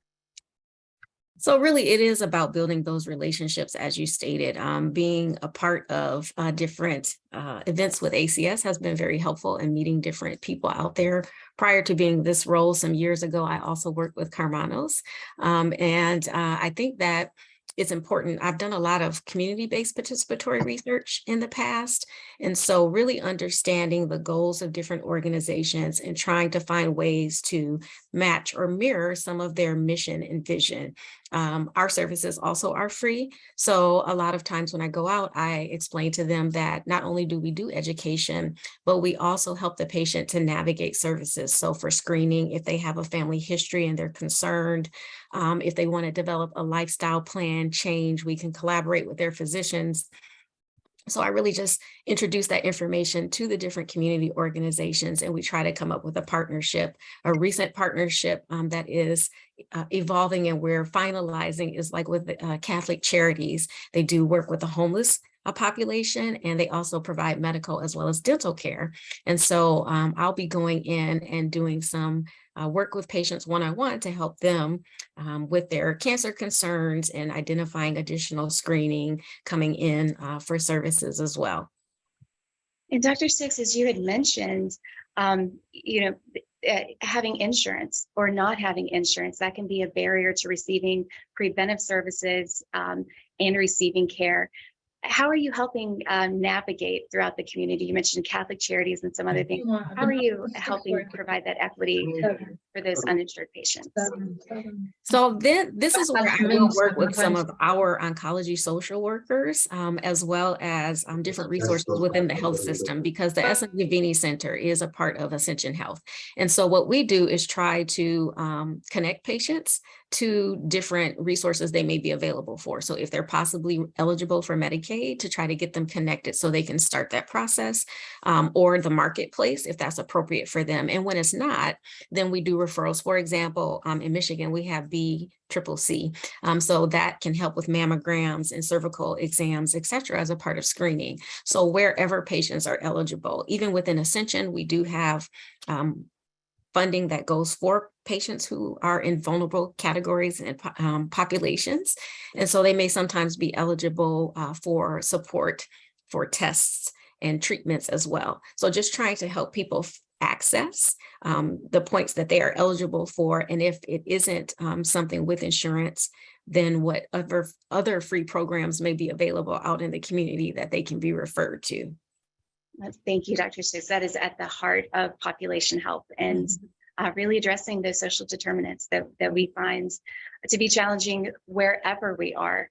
So really, it is about building those relationships, as you stated. Being a part of different events with ACS has been very helpful in meeting different people out there. Prior to being this role some years ago, I also worked with Karmanos. And I think that it's important. I've done a lot of community-based participatory research in the past. And so really understanding the goals of different organizations and trying to find ways to match or mirror some of their mission and vision. Our services also are free. So a lot of times when I go out, I explain to them that not only do we do education, but we also help the patient to navigate services. So for screening, if they have a family history and they're concerned, if they want to develop a lifestyle plan change, we can collaborate with their physicians. So I really just introduce that information to the different community organizations, and we try to come up with a partnership. A recent partnership that is evolving and we're finalizing is like with the, Catholic Charities. They do work with the homeless population, and they also provide medical as well as dental care. And so I'll be going in and doing some work with patients one-on-one to help them with their cancer concerns and identifying additional screening coming in for services as well. And Dr. Stokes, as you had mentioned, having insurance or not having insurance, that can be a barrier to receiving preventive services and receiving care. How are you helping navigate throughout the community? You mentioned Catholic Charities and some other things. How are you helping provide that equity for those uninsured patients? So then this is where I will work with some of our oncology social workers, as well as different resources within the health system, because the SM GAVINI Center is a part of Ascension Health. And so what we do is try to connect patients to different resources they may be available for. So if they're possibly eligible for Medicaid, to try to get them connected so they can start that process, or the marketplace if that's appropriate for them. And when it's not, then we do referrals. For example, in Michigan, we have BCCC. So that can help with mammograms and cervical exams, et cetera, as a part of screening. So wherever patients are eligible, even within Ascension, we do have funding that goes for patients who are in vulnerable categories and populations. And so they may sometimes be eligible for support for tests and treatments as well. So just trying to help people access the points that they are eligible for. And if it isn't something with insurance, then what other free programs may be available out in the community that they can be referred to. Thank you, Dr. Stokes. That is at the heart of population health and really addressing those social determinants that we find to be challenging wherever we are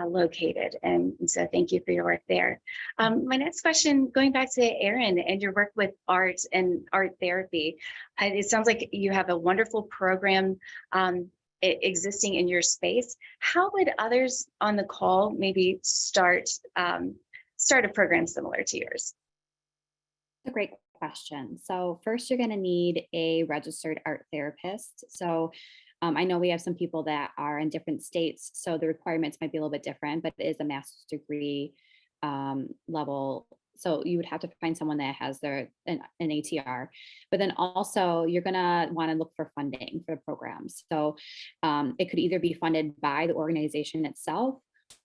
located. And so thank you for your work there. My next question, going back to Erin and your work with art and art therapy, it sounds like you have a wonderful program existing in your space. How would others on the call maybe start a program similar to yours? A great question. So first, you're going to need a registered art therapist. So I know we have some people that are in different states, so the requirements might be a little bit different, but it is a master's degree level. So you would have to find someone that has an ATR, but then also you're going to want to look for funding for the programs. So it could either be funded by the organization itself,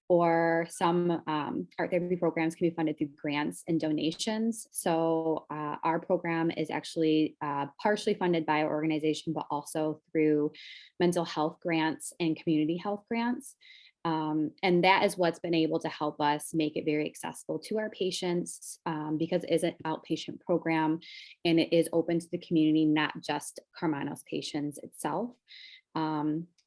or some art therapy programs can be funded through grants and donations. So our program is actually partially funded by our organization, but also through mental health grants and community health grants. And that is what's been able to help us make it very accessible to our patients because it is an outpatient program and it is open to the community, not just Karmanos patients itself.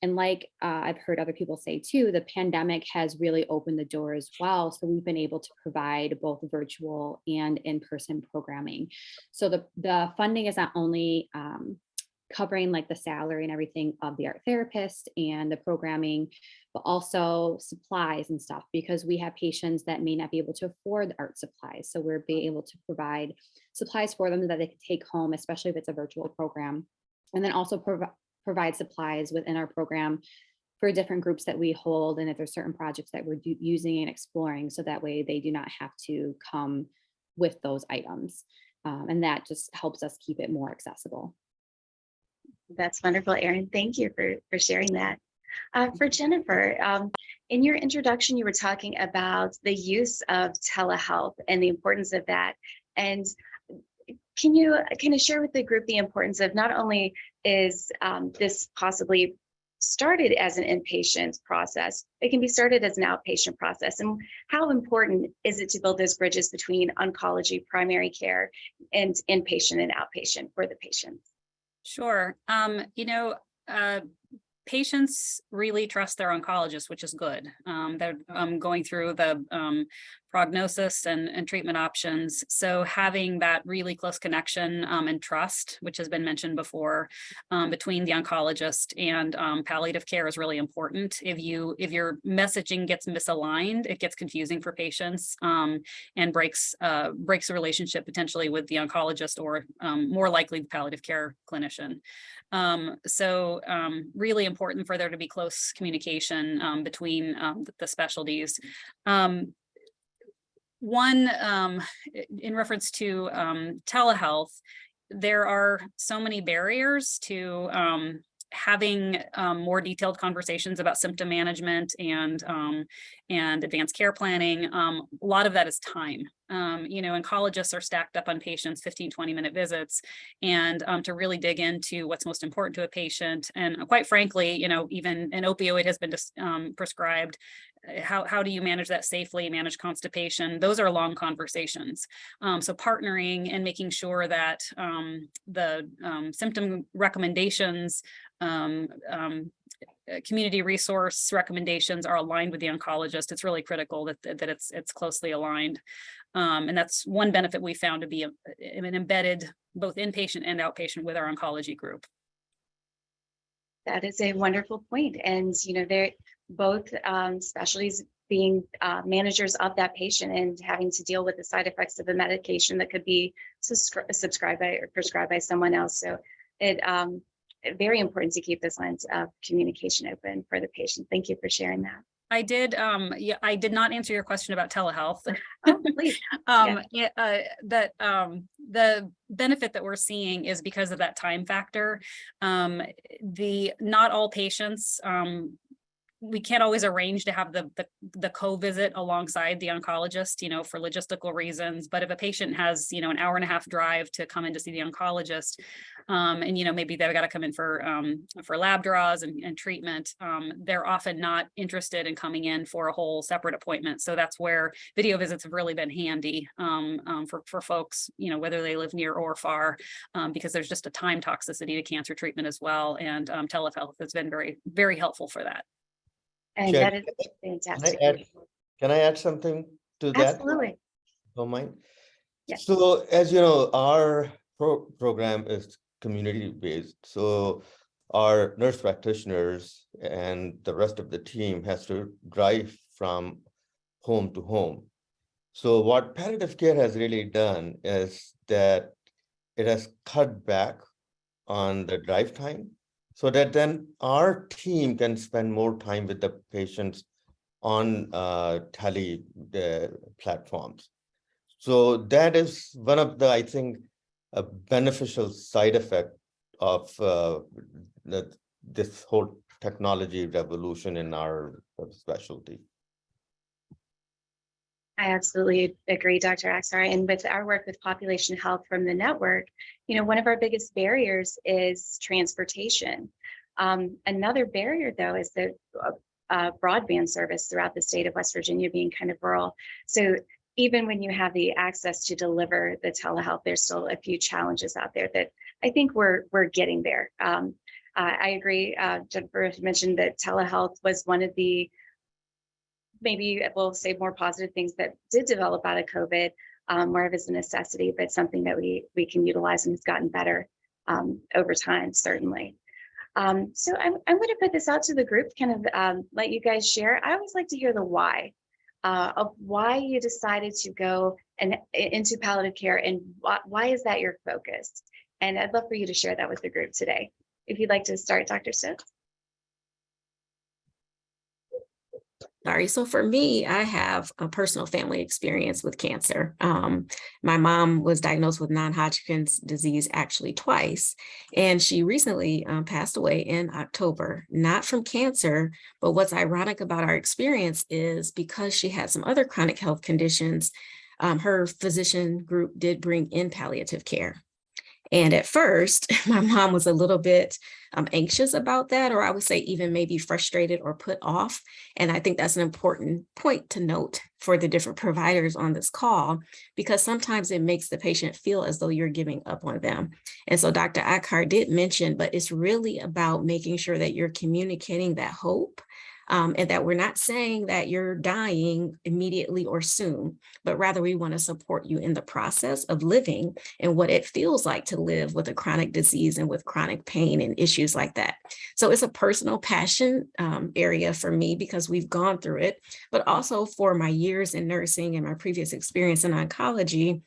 And like I've heard other people say too, the pandemic has really opened the door as well. So we've been able to provide both virtual and in-person programming. So the funding is not only covering like the salary and everything of the art therapist and the programming, but also supplies and stuff, because we have patients that may not be able to afford the art supplies. So we're being able to provide supplies for them that they can take home, especially if it's a virtual program. And then also provide supplies within our program for different groups that we hold, and if there's certain projects that we're using and exploring, so that way they do not have to come with those items. And that just helps us keep it more accessible. That's wonderful, Erin. Thank you for sharing that. For Jennifer, in your introduction, you were talking about the use of telehealth and the importance of that. And can you share with the group the importance of not only is this possibly started as an inpatient process, it can be started as an outpatient process, and how important is it to build those bridges between oncology, primary care, and inpatient and outpatient for the patients? Sure. Patients really trust their oncologist, which is good. They're going through the prognosis and treatment options. So having that really close connection and trust, which has been mentioned before, between the oncologist and palliative care is really important. If your messaging gets misaligned, it gets confusing for patients and breaks the relationship potentially with the oncologist or more likely the palliative care clinician. So really important for there to be close communication between the specialties. One, in reference to telehealth, there are so many barriers to having more detailed conversations about symptom management and advanced care planning. A lot of that is time. Oncologists are stacked up on patients, 15, 20-minute visits, and to really dig into what's most important to a patient. And quite frankly, even an opioid has been prescribed. How do you manage that safely, manage constipation? Those are long conversations. So partnering and making sure that the symptom recommendations, community resource recommendations are aligned with the oncologist. It's really critical that it's closely aligned. And that's one benefit we found to be embedded both inpatient and outpatient with our oncology group. That is a wonderful point. And, they're both specialties being managers of that patient and having to deal with the side effects of a medication that could be subscribed by or prescribed by someone else. So it very important to keep those lines of communication open for the patient. Thank you for sharing that. I did not answer your question about telehealth. Oh, please. the benefit that we're seeing is because of that time factor. Not all patients, we can't always arrange to have the co-visit alongside the oncologist, for logistical reasons. But if a patient has, an hour and a half drive to come in to see the oncologist, and maybe they've got to come in for lab draws and treatment, they're often not interested in coming in for a whole separate appointment. So that's where video visits have really been handy for folks, whether they live near or far, because there's just a time toxicity to cancer treatment as well. And telehealth has been very, very helpful for that. And Sure. that is fantastic. Can I add something to that? Absolutely. Don't mind? Yes. So as you know, our program is community-based. So our nurse practitioners and the rest of the team has to drive from home to home. So what palliative care has really done is that it has cut back on the drive time, so that then our team can spend more time with the patients on tele platforms. So that is one of the, I think, a beneficial side effect of this whole technology revolution in our specialty. I absolutely agree, Dr. Akhtar. And with our work with population health from the network, one of our biggest barriers is transportation. Another barrier, though, is the broadband service throughout the state of West Virginia being kind of rural. So even when you have the access to deliver the telehealth, there's still a few challenges out there that I think we're getting there. I agree. Jennifer mentioned that telehealth was one of the, maybe we'll say, more positive things that did develop out of COVID, more of as a necessity, but something that we can utilize and has gotten better over time, certainly. So I'm going to put this out to the group, kind of let you guys share. I always like to hear the why of why you decided to go into palliative care, and why is that your focus? And I'd love for you to share that with the group today. If you'd like to start, Dr. Stokes. Sorry. So for me, I have a personal family experience with cancer. My mom was diagnosed with non-Hodgkin's disease actually twice, and she recently passed away in October, not from cancer. But what's ironic about our experience is because she had some other chronic health conditions, her physician group did bring in palliative care. And at first, my mom was a little bit anxious about that, or I would say even maybe frustrated or put off. And I think that's an important point to note for the different providers on this call, because sometimes it makes the patient feel as though you're giving up on them. And so Dr. Akhtar did mention, but it's really about making sure that you're communicating that hope. And that we're not saying that you're dying immediately or soon, but rather we want to support you in the process of living and what it feels like to live with a chronic disease and with chronic pain and issues like that. So it's a personal passion area for me because we've gone through it, but also for my years in nursing and my previous experience in oncology,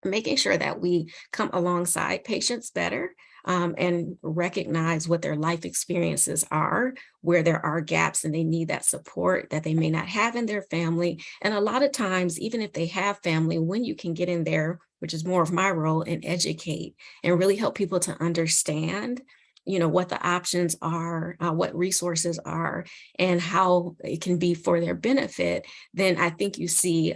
making sure that we come alongside patients better and recognize what their life experiences are, where there are gaps and they need that support that they may not have in their family. And a lot of times, even if they have family, when you can get in there, which is more of my role, and educate and really help people to understand what the options are, what resources are, and how it can be for their benefit, then I think you see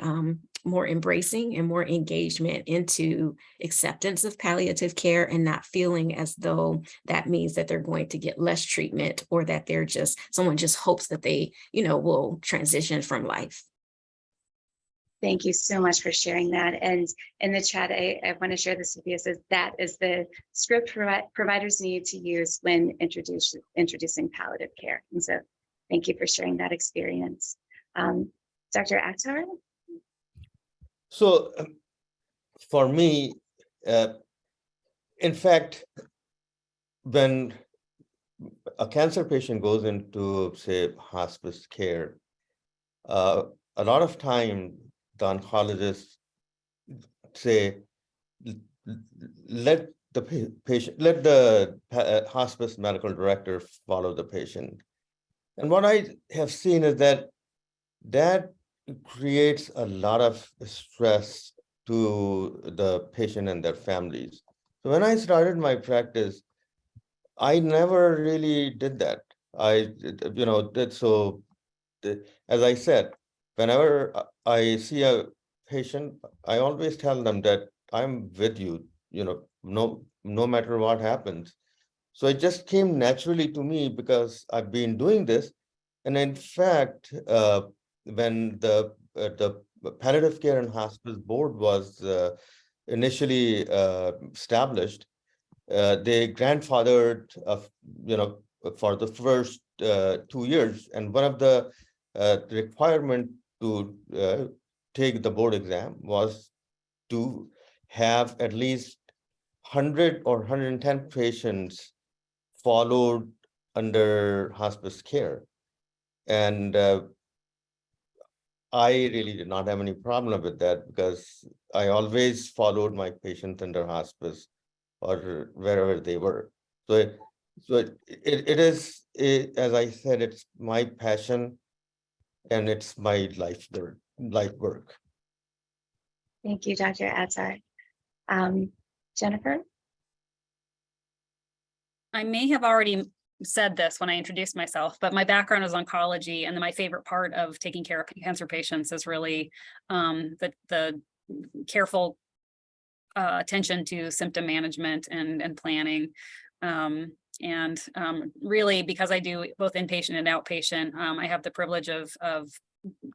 more embracing and more engagement into acceptance of palliative care, and not feeling as though that means that they're going to get less treatment, or that they're just, someone just hopes that they, will transition from life. Thank you so much for sharing that. And in the chat, I want to share this with you. It says that is the script providers need to use when introducing palliative care. And so thank you for sharing that experience. Dr. Akhtar? So for me, in fact, when a cancer patient goes into, say, hospice care, a lot of time the oncologists say, let the patient, let the hospice medical director follow the patient. And what I have seen is that creates a lot of stress to the patient and their families. So when I started my practice, I never really did that. As I said, whenever I see a patient, I always tell them that I'm with you, no matter what happens. So it just came naturally to me because I've been doing this. And in fact, when the Palliative Care and Hospice Board was initially established, they grandfathered, for the first 2 years. And one of the requirement to take the board exam was to have at least 100 or 110 patients followed under hospice care. And I really did not have any problem with that because I always followed my patients under hospice or wherever they were. So it is, as I said, it's my passion and it's my life work. Thank you, Dr. Akhtar. Jennifer? I may have already said this when I introduced myself, but my background is oncology, and my favorite part of taking care of cancer patients is really the careful attention to symptom management and planning. Really, because I do both inpatient and outpatient, I have the privilege of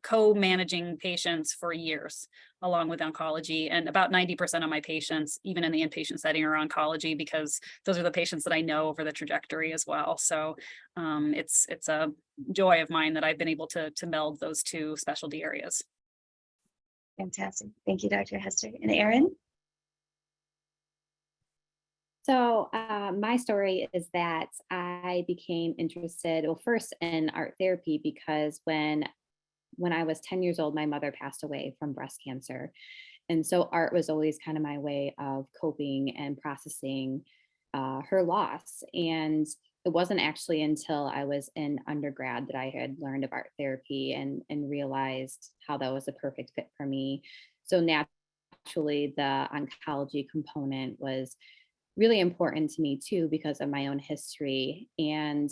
co-managing patients for years along with oncology, and about 90% of my patients, even in the inpatient setting, are oncology because those are the patients that I know over the trajectory as well. So it's a joy of mine that I've been able to meld those two specialty areas. Fantastic. Thank you, Dr. Hester. And Erin? So my story is that I became interested, well, first in art therapy, because when I was 10 years old, my mother passed away from breast cancer. And so art was always kind of my way of coping and processing her loss. And it wasn't actually until I was in undergrad that I had learned of art therapy and realized how that was a perfect fit for me. So naturally, the oncology component was really important to me too, because of my own history. And,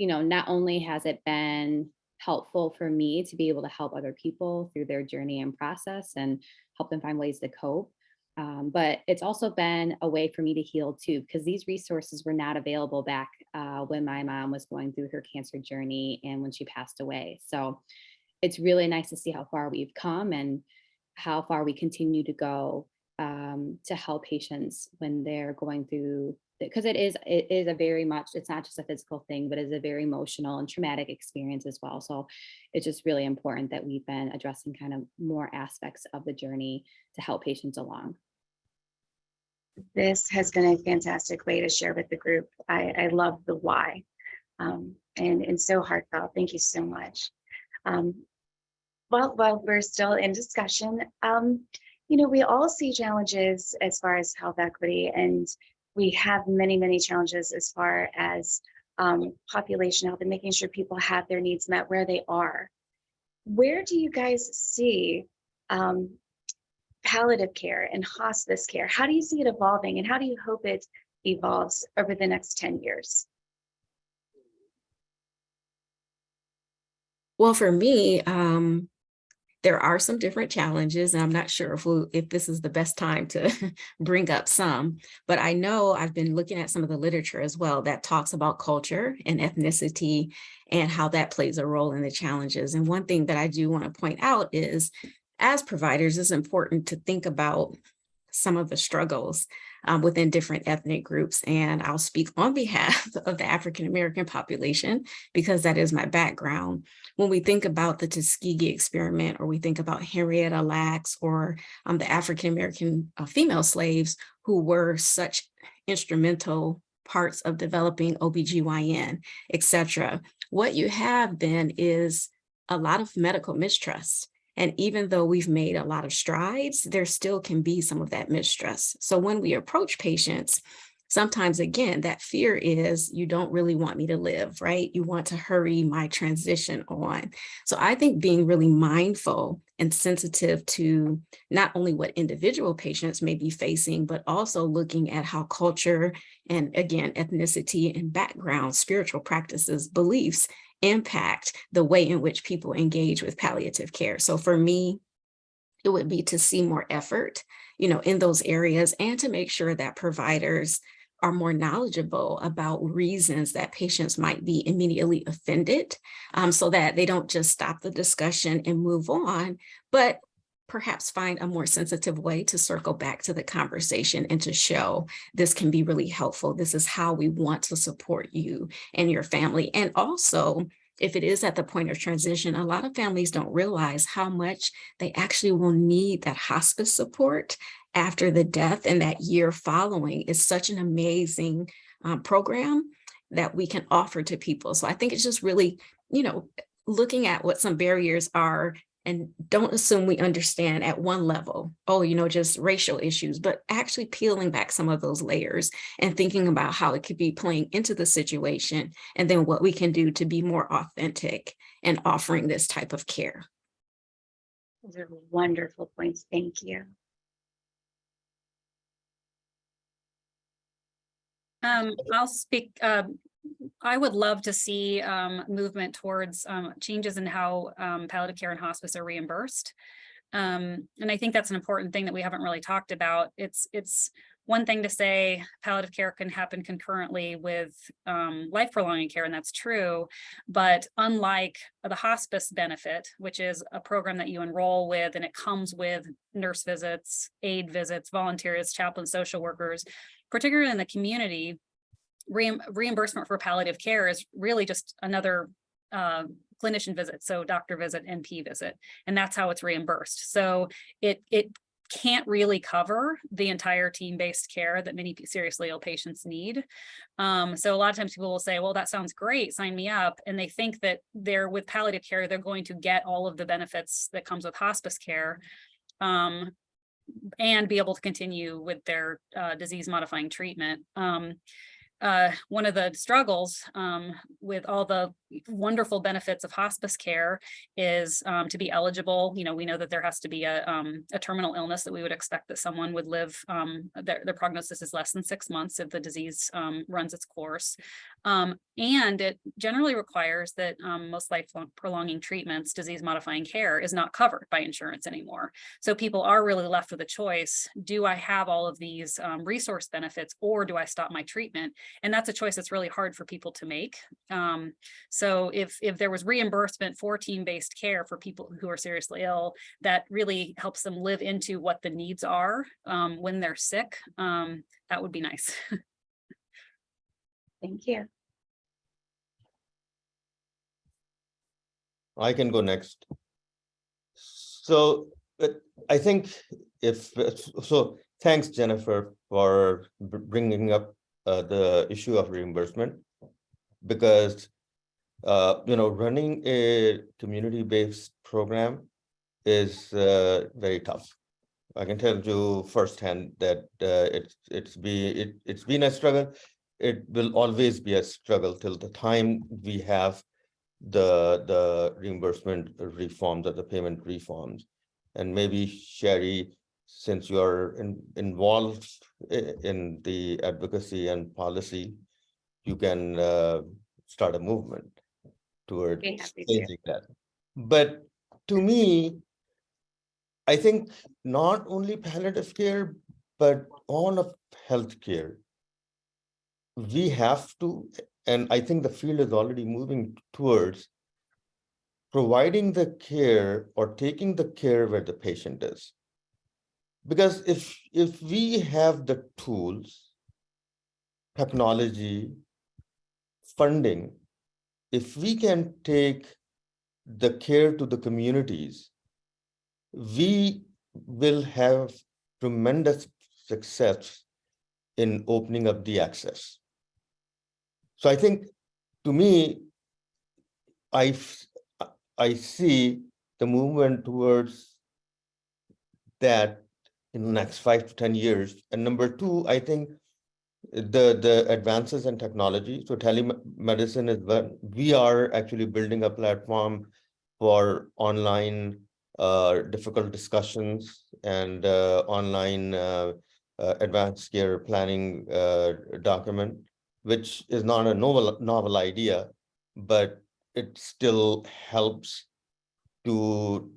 not only has it been helpful for me to be able to help other people through their journey and process and help them find ways to cope, but it's also been a way for me to heal too, because these resources were not available back when my mom was going through her cancer journey and when she passed away. So it's really nice to see how far we've come and how far we continue to go to help patients when they're going through, because it is a very much, it's not just a physical thing, but it's a very emotional and traumatic experience as well. So it's just really important that we've been addressing kind of more aspects of the journey to help patients along. This has been a fantastic way to share with the group. I love the why, and so heartfelt. Thank you so much. While we're still in discussion, we all see challenges as far as health equity, and we have many, many challenges as far as population health and making sure people have their needs met where they are. Where do you guys see palliative care and hospice care? How do you see it evolving, and how do you hope it evolves over the next 10 years? Well, for me, there are some different challenges, and I'm not sure if this is the best time to bring up some, but I know I've been looking at some of the literature as well that talks about culture and ethnicity and how that plays a role in the challenges. And one thing that I do want to point out is, as providers, it's important to think about some of the struggles within different ethnic groups. And I'll speak on behalf of the African-American population because that is my background. When we think about the Tuskegee experiment, or we think about Henrietta Lacks, or the African-American female slaves who were such instrumental parts of developing OBGYN, et cetera, what you have then is a lot of medical mistrust. And even though we've made a lot of strides, there still can be some of that mistrust. So when we approach patients, sometimes, again, that fear is you don't really want me to live, right? You want to hurry my transition on. So I think being really mindful and sensitive to not only what individual patients may be facing, but also looking at how culture and, again, ethnicity and background, spiritual practices, beliefs impact the way in which people engage with palliative care. So for me, it would be to see more effort, in those areas, and to make sure that providers are more knowledgeable about reasons that patients might be immediately offended, so that they don't just stop the discussion and move on, but perhaps find a more sensitive way to circle back to the conversation and to show this can be really helpful. This is how we want to support you and your family. And also, if it is at the point of transition, a lot of families don't realize how much they actually will need that hospice support after the death, and that year following is such an amazing program that we can offer to people. So I think it's just really, looking at what some barriers are, and don't assume we understand at one level, just racial issues, but actually peeling back some of those layers and thinking about how it could be playing into the situation, and then what we can do to be more authentic and offering this type of care. Those are wonderful points. Thank you. I'll speak. I would love to see movement towards changes in how palliative care and hospice are reimbursed. And I think that's an important thing that we haven't really talked about. It's one thing to say palliative care can happen concurrently with life prolonging care, and that's true. But unlike the hospice benefit, which is a program that you enroll with, and it comes with nurse visits, aide visits, volunteers, chaplains, social workers, particularly in the community, reimbursement for palliative care is really just another clinician visit. So doctor visit, NP visit, and that's how it's reimbursed. So it can't really cover the entire team-based care that many seriously ill patients need. So a lot of times people will say, well, that sounds great, sign me up. And they think that they're with palliative care, they're going to get all of the benefits that comes with hospice care, and be able to continue with their disease modifying treatment. One of the struggles with all the wonderful benefits of hospice care is to be eligible. We know that there has to be a terminal illness that we would expect that someone would live. Their prognosis is less than 6 months if the disease runs its course. And it generally requires that most life prolonging treatments, disease modifying care, is not covered by insurance anymore. So people are really left with a choice. Do I have all of these resource benefits, or do I stop my treatment? And that's a choice that's really hard for people to make. So if there was reimbursement for team-based care for people who are seriously ill, that really helps them live into what the needs are when they're sick, that would be nice. Thank you. I can go next. So I think thanks, Jennifer, for bringing up the issue of reimbursement, because running a community-based program is very tough. I can tell you firsthand that it's been a struggle. It will always be a struggle till the time we have the reimbursement reforms or the payment reforms. And maybe Sherri, since you're involved in the advocacy and policy, you can start a movement towards changing that. But to me, I think not only palliative care, but all of healthcare, we have to, and I think the field is already moving towards providing the care or taking the care where the patient is. Because if we have the tools, technology, funding, if we can take the care to the communities, we will have tremendous success in opening up the access. So I think, to me, I see the movement towards that in the next 5 to 10 years. And number two, I think the advances in technology. So telemedicine is when we are actually building a platform for online difficult discussions and online advanced care planning document, which is not a novel idea, but it still helps to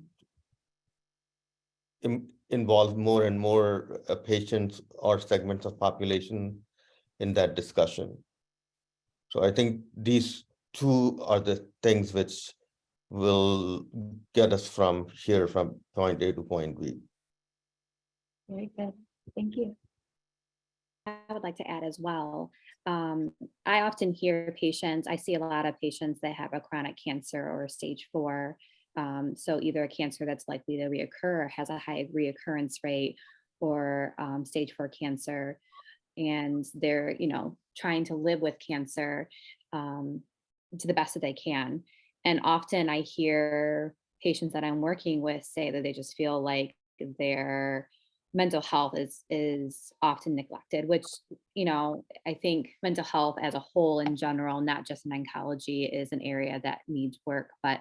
involve more and more patients or segments of population in that discussion. So I think these two are the things which will get us from here, from point A to point B. Very good. Thank you. I would like to add as well. I often hear patients, I see a lot of patients that have a chronic cancer or stage 4. So either a cancer that's likely to reoccur or has a high reoccurrence rate, or stage 4 cancer. And they're, trying to live with cancer to the best that they can. And often I hear patients that I'm working with say that they just feel like their mental health is often neglected, which, I think mental health as a whole in general, not just in oncology, is an area that needs work, but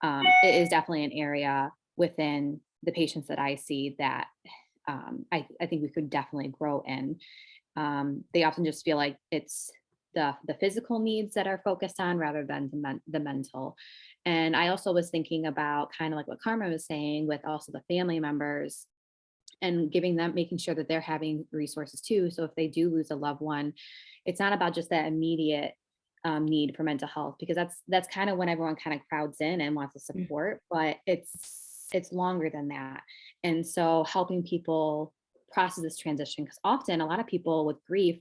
it is definitely an area within the patients that I see that I think we could definitely grow in. They often just feel like it's the physical needs that are focused on rather than the mental. And I also was thinking about kind of like what Carmen was saying, with also the family members and giving them, making sure that they're having resources too. So if they do lose a loved one, it's not about just that immediate need for mental health, because that's kind of when everyone kind of crowds in and wants to support, but it's longer than that. And so helping people process this transition, because often a lot of people with grief,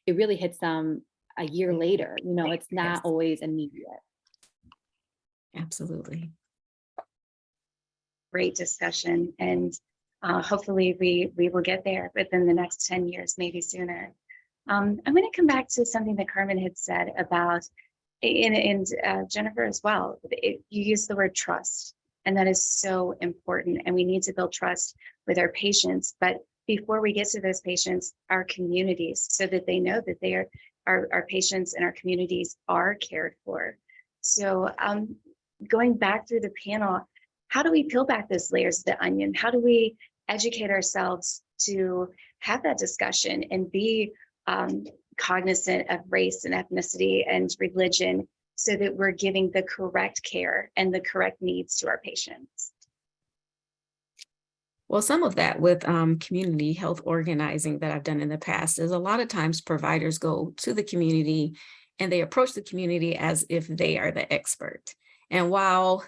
it really hits them a year later. It's not always immediate. Absolutely. Great discussion. And hopefully we will get there within the next 10 years, maybe sooner. I'm going to come back to something that Carmen had said about, and Jennifer as well. You used the word trust, and that is so important. And we need to build trust with our patients. But before we get to those patients, our communities, so that they know that they are our patients and our communities are cared for. So going back through the panel, how do we peel back those layers of the onion? How do we educate ourselves to have that discussion and be cognizant of race and ethnicity and religion, so that we're giving the correct care and the correct needs to our patients? Well, some of that with community health organizing that I've done in the past is a lot of times providers go to the community and they approach the community as if they are the expert. And while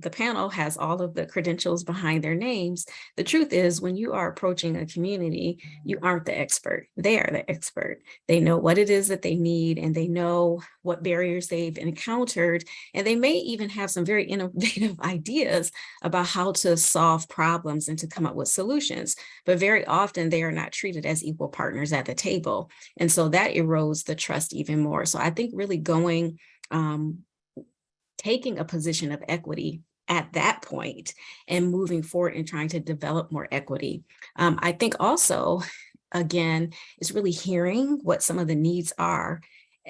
the panel has all of the credentials behind their names, the truth is, when you are approaching a community, you aren't the expert. They are the expert. They know what it is that they need, and they know what barriers they've encountered. And they may even have some very innovative ideas about how to solve problems and to come up with solutions. But very often they are not treated as equal partners at the table. And so that erodes the trust even more. So I think really taking a position of equity at that point and moving forward and trying to develop more equity. I think also, again, is really hearing what some of the needs are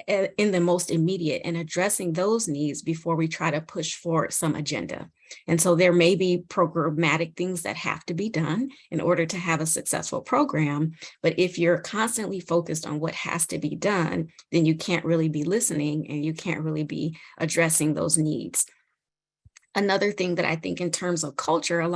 in the most immediate and addressing those needs before we try to push forward some agenda. And so there may be programmatic things that have to be done in order to have a successful program. But if you're constantly focused on what has to be done, then you can't really be listening and you can't really be addressing those needs. Another thing that I think in terms of culture,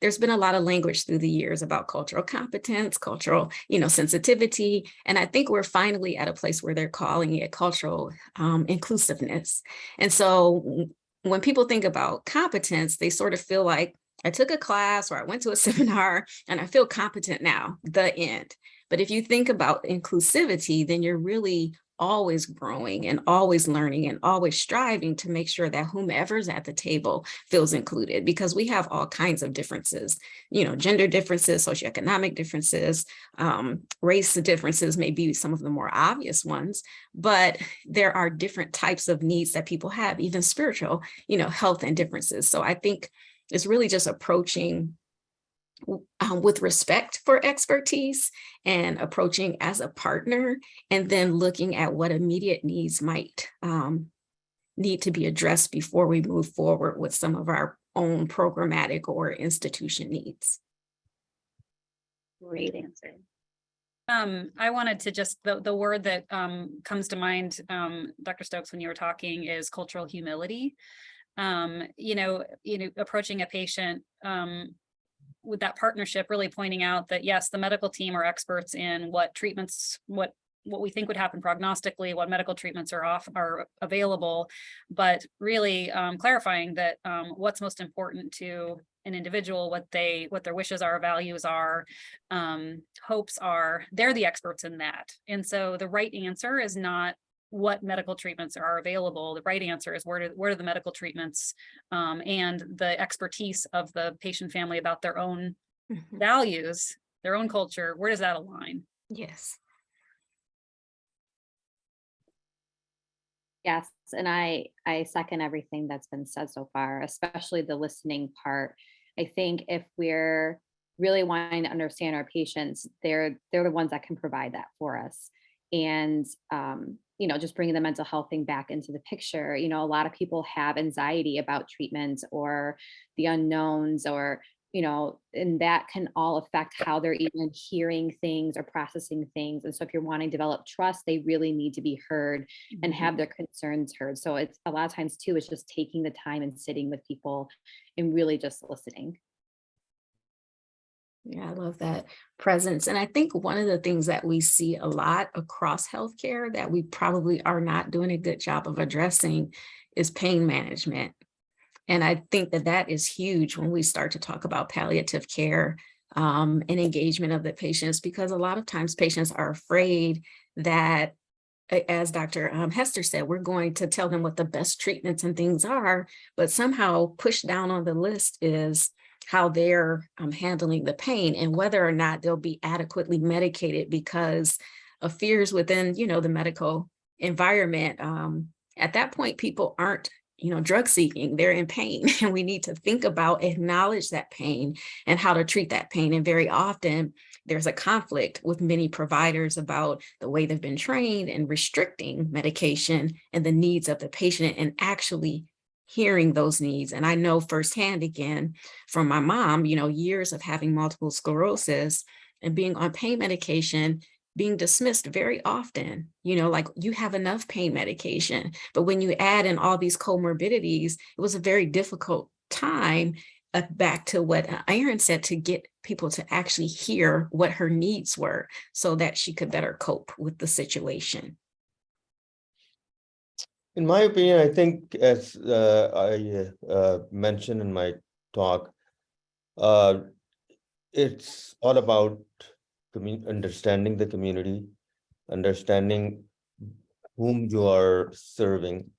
there's been a lot of language through the years about cultural competence, cultural, sensitivity. And I think we're finally at a place where they're calling it cultural inclusiveness. And so when people think about competence, they sort of feel like, I took a class or I went to a seminar and I feel competent now, the end. But if you think about inclusivity, then you're really always growing and always learning and always striving to make sure that whomever's at the table feels included, because we have all kinds of differences, gender differences, socioeconomic differences, race differences may be some of the more obvious ones, but there are different types of needs that people have, even spiritual, health and differences. So I think it's really just approaching with respect for expertise and approaching as a partner, and then looking at what immediate needs might need to be addressed before we move forward with some of our own programmatic or institution needs. Great answer. I wanted to just, the word that comes to mind, Dr. Stokes, when you were talking, is cultural humility. Approaching a patient with that partnership, really pointing out that yes, the medical team are experts in what treatments, what we think would happen prognostically, what medical treatments are available, but really clarifying that what's most important to an individual, what their wishes are, values are, hopes are, they're the experts in that. And so the right answer is not what medical treatments are available. The right answer is where do the medical treatments and the expertise of the patient family about their own values, their own culture, where does that align? Yes. Yes, and I second everything that's been said so far, especially the listening part. I think if we're really wanting to understand our patients, they're the ones that can provide that for us. And just bringing the mental health thing back into the picture, a lot of people have anxiety about treatment or the unknowns, or and that can all affect how they're even hearing things or processing things. And so if you're wanting to develop trust, they really need to be heard and have their concerns heard. So it's a lot of times too, it's just taking the time and sitting with people and really just listening. Yeah, I love that presence. And I think one of the things that we see a lot across healthcare that we probably are not doing a good job of addressing is pain management. And I think that is huge when we start to talk about palliative care and engagement of the patients, because a lot of times patients are afraid that, as Dr. Hester said, we're going to tell them what the best treatments and things are, but somehow pushed down on the list is how they're handling the pain and whether or not they'll be adequately medicated because of fears within, the medical environment. At that point, people aren't drug seeking, they're in pain. And we need to think about, acknowledge that pain and how to treat that pain. And very often there's a conflict with many providers about the way they've been trained and restricting medication and the needs of the patient and actually hearing those needs. And I know firsthand, again, from my mom, years of having multiple sclerosis and being on pain medication, being dismissed very often, like you have enough pain medication. But when you add in all these comorbidities, it was a very difficult time, back to what Erin said, to get people to actually hear what her needs were so that she could better cope with the situation. In my opinion, I think, as I mentioned in my talk, it's all about understanding the community, understanding whom you are serving,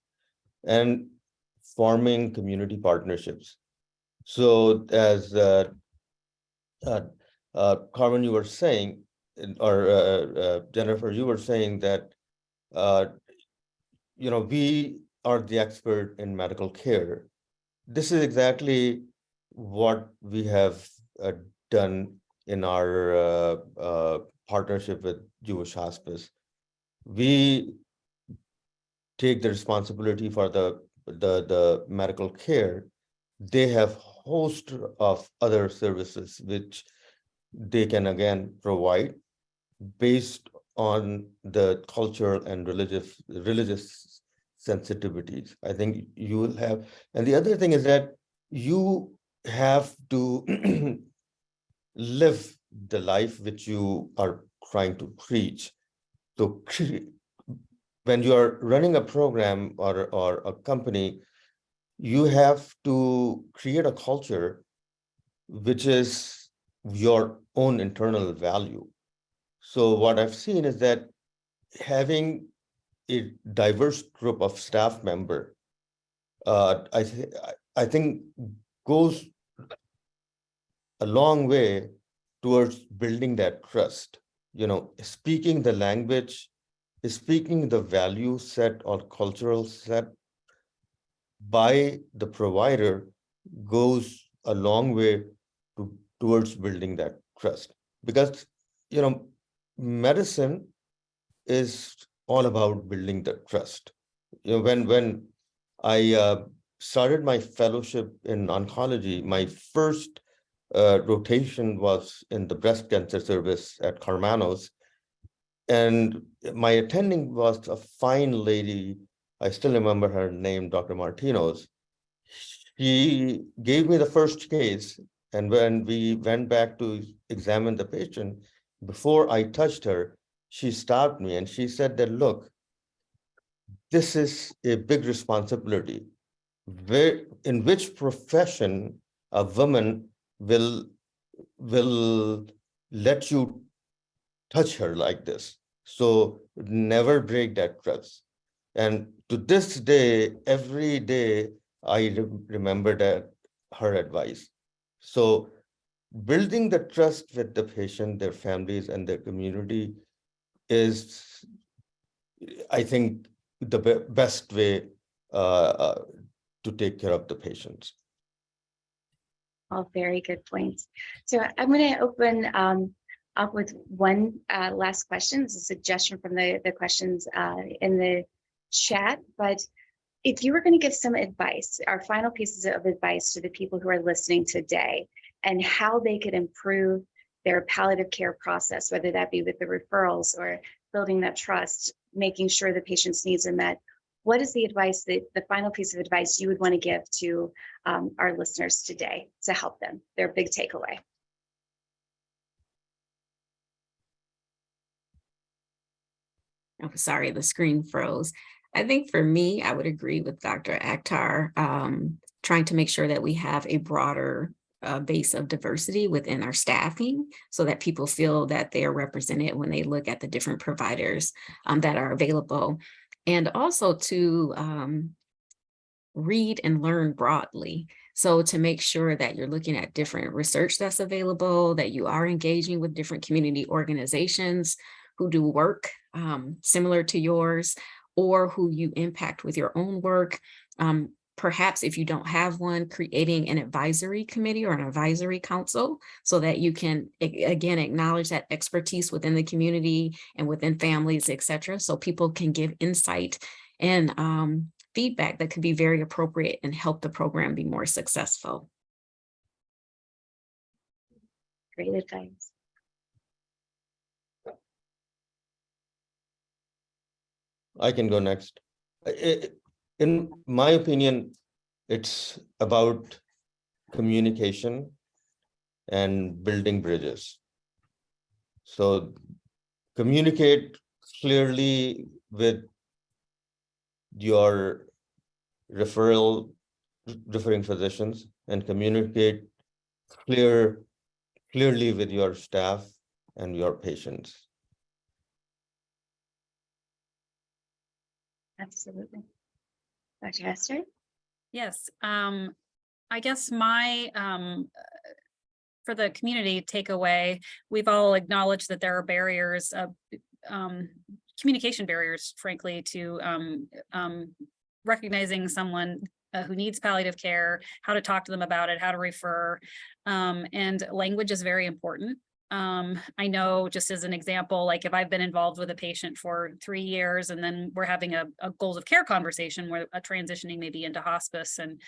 and forming community partnerships. So as Carmen, you were saying, or Jennifer, you were saying that we are the expert in medical care. This is exactly what we have done in our partnership with Jewish Hospice. We take the responsibility for the medical care. They have host of other services which they can again provide based on the cultural and religious sensitivities. I think you will have, and the other thing is that you have to live the life which you are trying to preach. So when you are running a program or a company, you have to create a culture which is your own internal value. So what I've seen is that having a diverse group of staff member, I think goes a long way towards building that trust. Speaking the language, speaking the value set or cultural set by the provider goes a long way to towards building that trust. Because, you know, medicine is all about building the trust. You know, when I started my fellowship in oncology, my first rotation was in the breast cancer service at Karmanos. And my attending was a fine lady. I still remember her name, Dr. Martinez. She gave me the first case. And when we went back to examine the patient, before I touched her, she stopped me and she said that, look, this is a big responsibility. In which profession a woman will let you touch her like this? So never break that trust. And to this day, every day, I remember that her advice. So building the trust with the patient, their families, and their community is, I think, the best way to take care of the patients. All very good points. So I'm going to open up with one last question. It's a suggestion from the questions in the chat. But if you were going to give some advice, our final pieces of advice to the people who are listening today, and how they could improve their palliative care process, whether that be with the referrals or building that trust, making sure the patient's needs are met, what is the advice, the final piece of advice you would want to give to our listeners today to help them, their big takeaway? Oh, sorry, the screen froze. I think for me, I would agree with Dr. Akhtar, trying to make sure that we have a broader base of diversity within our staffing so that people feel that they are represented when they look at the different providers that are available. And also to read and learn broadly. So to make sure that you're looking at different research that's available, that you are engaging with different community organizations who do work similar to yours, or who you impact with your own work. Perhaps if you don't have one, creating an advisory committee or an advisory council so that you can, again, acknowledge that expertise within the community and within families, et cetera, so people can give insight and feedback that could be very appropriate and help the program be more successful. Great advice. I can go next. In my opinion, it's about communication and building bridges. So communicate clearly with your referring physicians, and communicate clearly with your staff and your patients. Absolutely. Dr. Hester? Yes, I guess my for the community takeaway, we've all acknowledged that there are barriers, communication barriers, frankly, to recognizing someone who needs palliative care, how to talk to them about it, how to refer, and language is very important. I know, just as an example, like if I've been involved with a patient for 3 years and then we're having a goals of care conversation where a transitioning maybe into hospice, and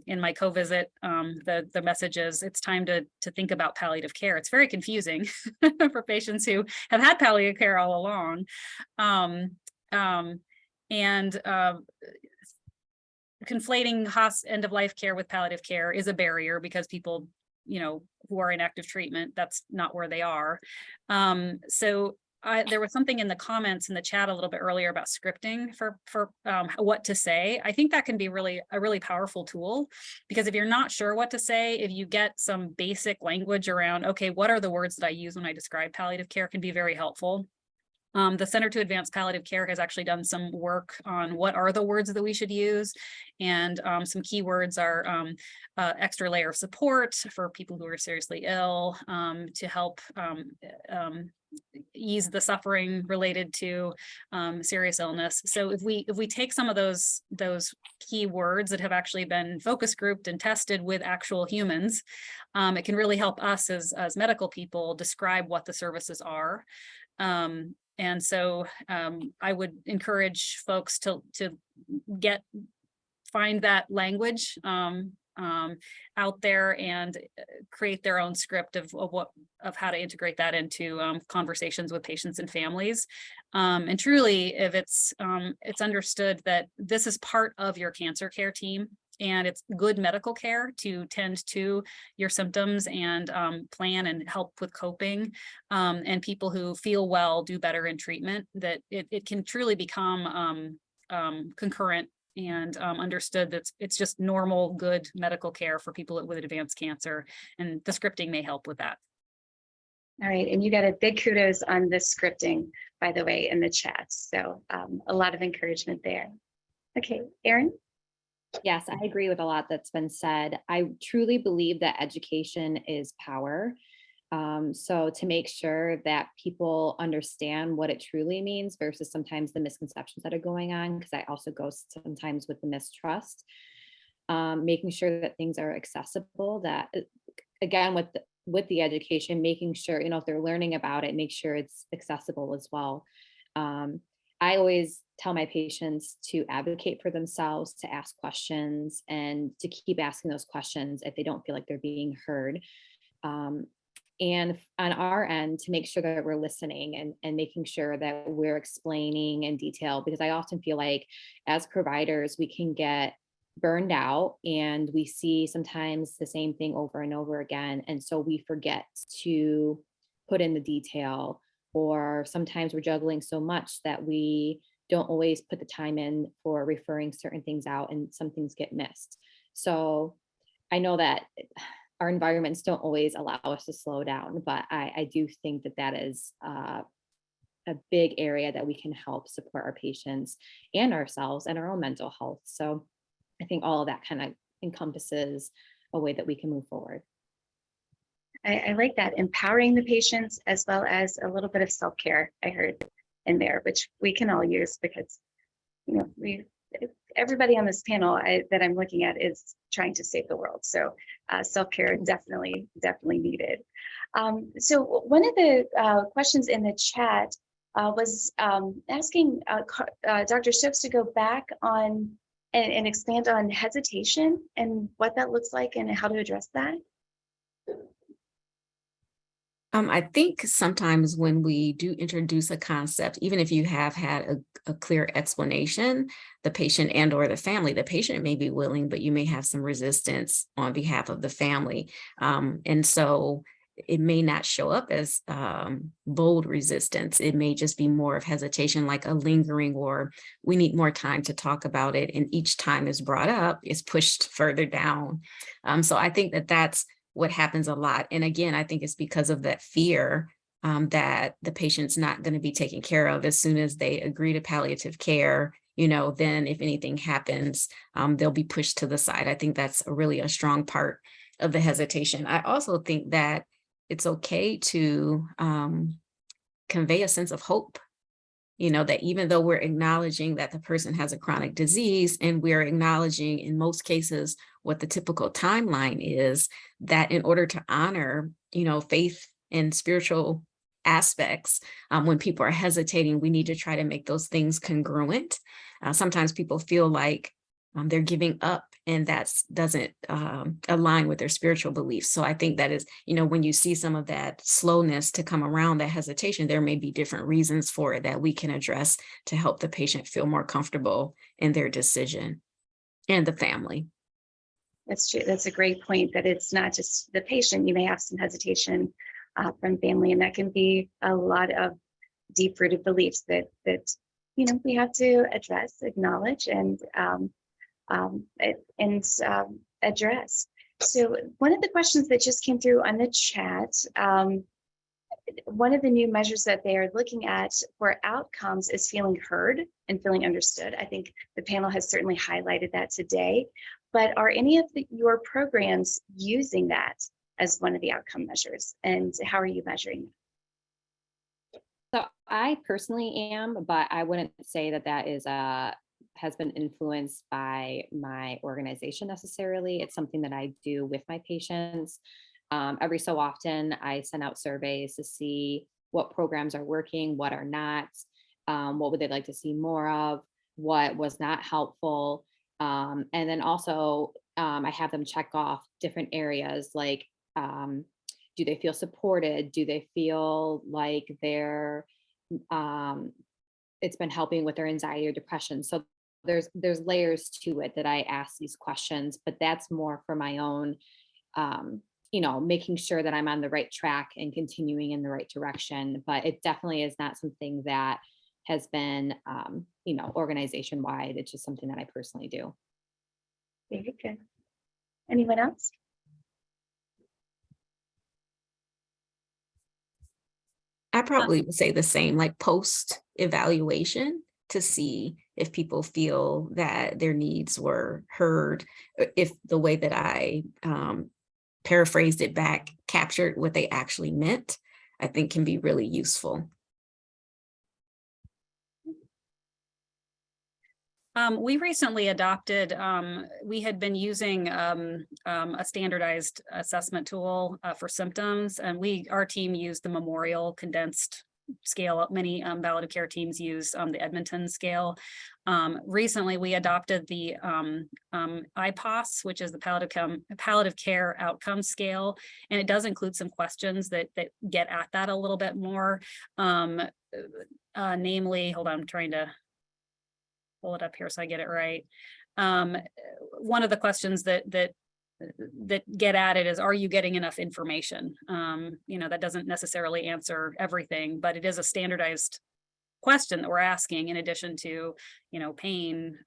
in my co-visit, the message is it's time to think about palliative care. It's very confusing for patients who have had palliative care all along. Conflating end-of-life care with palliative care is a barrier because people, who are in active treatment, that's not where they are. So there was something in the comments in the chat a little bit earlier about scripting for what to say. I think that can be a really powerful tool, because if you're not sure what to say, if you get some basic language around, okay, what are the words that I use when I describe palliative care, can be very helpful. The Center to Advance Palliative Care has actually done some work on what are the words that we should use. And some key words are extra layer of support for people who are seriously ill, to help ease the suffering related to serious illness. So if we take some of those key words that have actually been focus grouped and tested with actual humans, it can really help us as medical people describe what the services are. And so I would encourage folks to find that language out there and create their own script of how to integrate that into conversations with patients and families. And truly, if it's understood that this is part of your cancer care team, and it's good medical care to tend to your symptoms and plan and help with coping. And people who feel well do better in treatment, that it can truly become concurrent and understood that it's just normal, good medical care for people with advanced cancer. And the scripting may help with that. All right, and you got a big kudos on the scripting, by the way, in the chat. So a lot of encouragement there. Okay, Erin? Yes, I agree with a lot that's been said. I truly believe that education is power. So to make sure that people understand what it truly means versus sometimes the misconceptions that are going on, because I also go sometimes with the mistrust, making sure that things are accessible, that again, with the education, making sure, if they're learning about it, make sure it's accessible as well. I always tell my patients to advocate for themselves, to ask questions, and to keep asking those questions if they don't feel like they're being heard. And on our end, to make sure that we're listening and making sure that we're explaining in detail, because I often feel like as providers, we can get burned out and we see sometimes the same thing over and over again. And so we forget to put in the detail, or sometimes we're juggling so much that we don't always put the time in for referring certain things out, and some things get missed. So I know that our environments don't always allow us to slow down, but I do think that that is a big area that we can help support our patients and ourselves and our own mental health. So I think all of that kind of encompasses a way that we can move forward. I like that, empowering the patients as well as a little bit of self-care I heard in there, which we can all use, because everybody on this panel that I'm looking at is trying to save the world. So self-care definitely needed. So one of the questions in the chat was asking Dr. Stokes to go back on and expand on hesitation and what that looks like and how to address that. I think sometimes when we do introduce a concept, even if you have had a clear explanation, the patient and or the family, the patient may be willing, but you may have some resistance on behalf of the family. And so it may not show up as bold resistance. It may just be more of hesitation, like a lingering, or we need more time to talk about it. And each time it's brought up, it's pushed further down. So I think that that's what happens a lot. And again, I think it's because of that fear that the patient's not going to be taken care of as soon as they agree to palliative care. Then if anything happens, they'll be pushed to the side. I think that's really a strong part of the hesitation. I also think that it's okay to convey a sense of hope. That even though we're acknowledging that the person has a chronic disease, and we're acknowledging in most cases what the typical timeline is, that in order to honor, faith and spiritual aspects, when people are hesitating, we need to try to make those things congruent. Sometimes people feel like they're giving up, and that doesn't align with their spiritual beliefs. So I think that is, when you see some of that slowness to come around, that hesitation, there may be different reasons for it that we can address to help the patient feel more comfortable in their decision, and the family. That's true. That's a great point, that it's not just the patient. You may have some hesitation from family, and that can be a lot of deep-rooted beliefs that we have to address, acknowledge, and address. So one of the questions that just came through on the chat one of the new measures that they are looking at for outcomes is feeling heard and feeling understood. I think the panel has certainly highlighted that today, but are any of your programs using that as one of the outcome measures, and how are you measuring? So I personally am, but I wouldn't say that that is has been influenced by my organization necessarily. It's something that I do with my patients. Every so often, I send out surveys to see what programs are working, what are not, what would they like to see more of, what was not helpful. And then also, I have them check off different areas like, do they feel supported? Do they feel like they're, it's been helping with their anxiety or depression? So there's layers to it that I ask these questions, but that's more for my own, making sure that I'm on the right track and continuing in the right direction. But it definitely is not something that has been, organization wide. It's just something that I personally do. Very good. Anyone else? I probably would say the same, like post evaluation, to see if people feel that their needs were heard, if the way that I paraphrased it back captured what they actually meant, I think can be really useful. We recently adopted, we had been using a standardized assessment tool for symptoms, and our team used the Memorial condensed scale. Many palliative care teams use the Edmonton scale. Recently, we adopted the IPOS, which is the palliative care outcome scale, and it does include some questions that get at that a little bit more. Namely, hold on, I'm trying to pull it up here so I get it right. One of the questions that get at it is, are you getting enough information? That doesn't necessarily answer everything, but it is a standardized question that we're asking, in addition to, pain,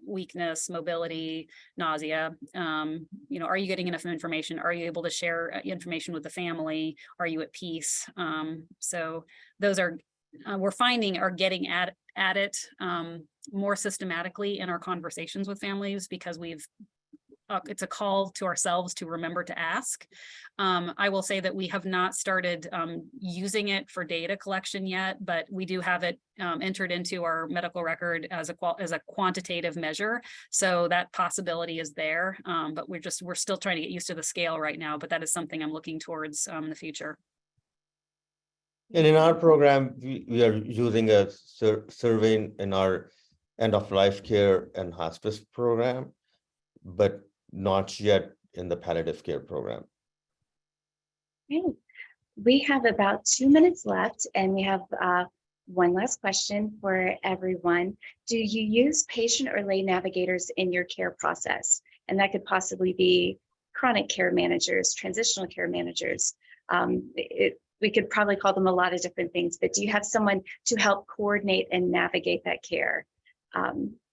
weakness, mobility, nausea. Are you getting enough information? Are you able to share information with the family? Are you at peace? So those are, we're finding, are getting at it more systematically in our conversations with families, because it's a call to ourselves to remember to ask. I will say that we have not started using it for data collection yet, but we do have it entered into our medical record as a quantitative measure. So that possibility is there, but we're still trying to get used to the scale right now, but that is something I'm looking towards in the future. And in our program, we are using a survey in our end-of-life care and hospice program, but not yet in the palliative care program. Okay. We have about 2 minutes left, and we have one last question for everyone. Do you use patient or lay navigators in your care process? And that could possibly be chronic care managers, transitional care managers. We could probably call them a lot of different things, but do you have someone to help coordinate and navigate that care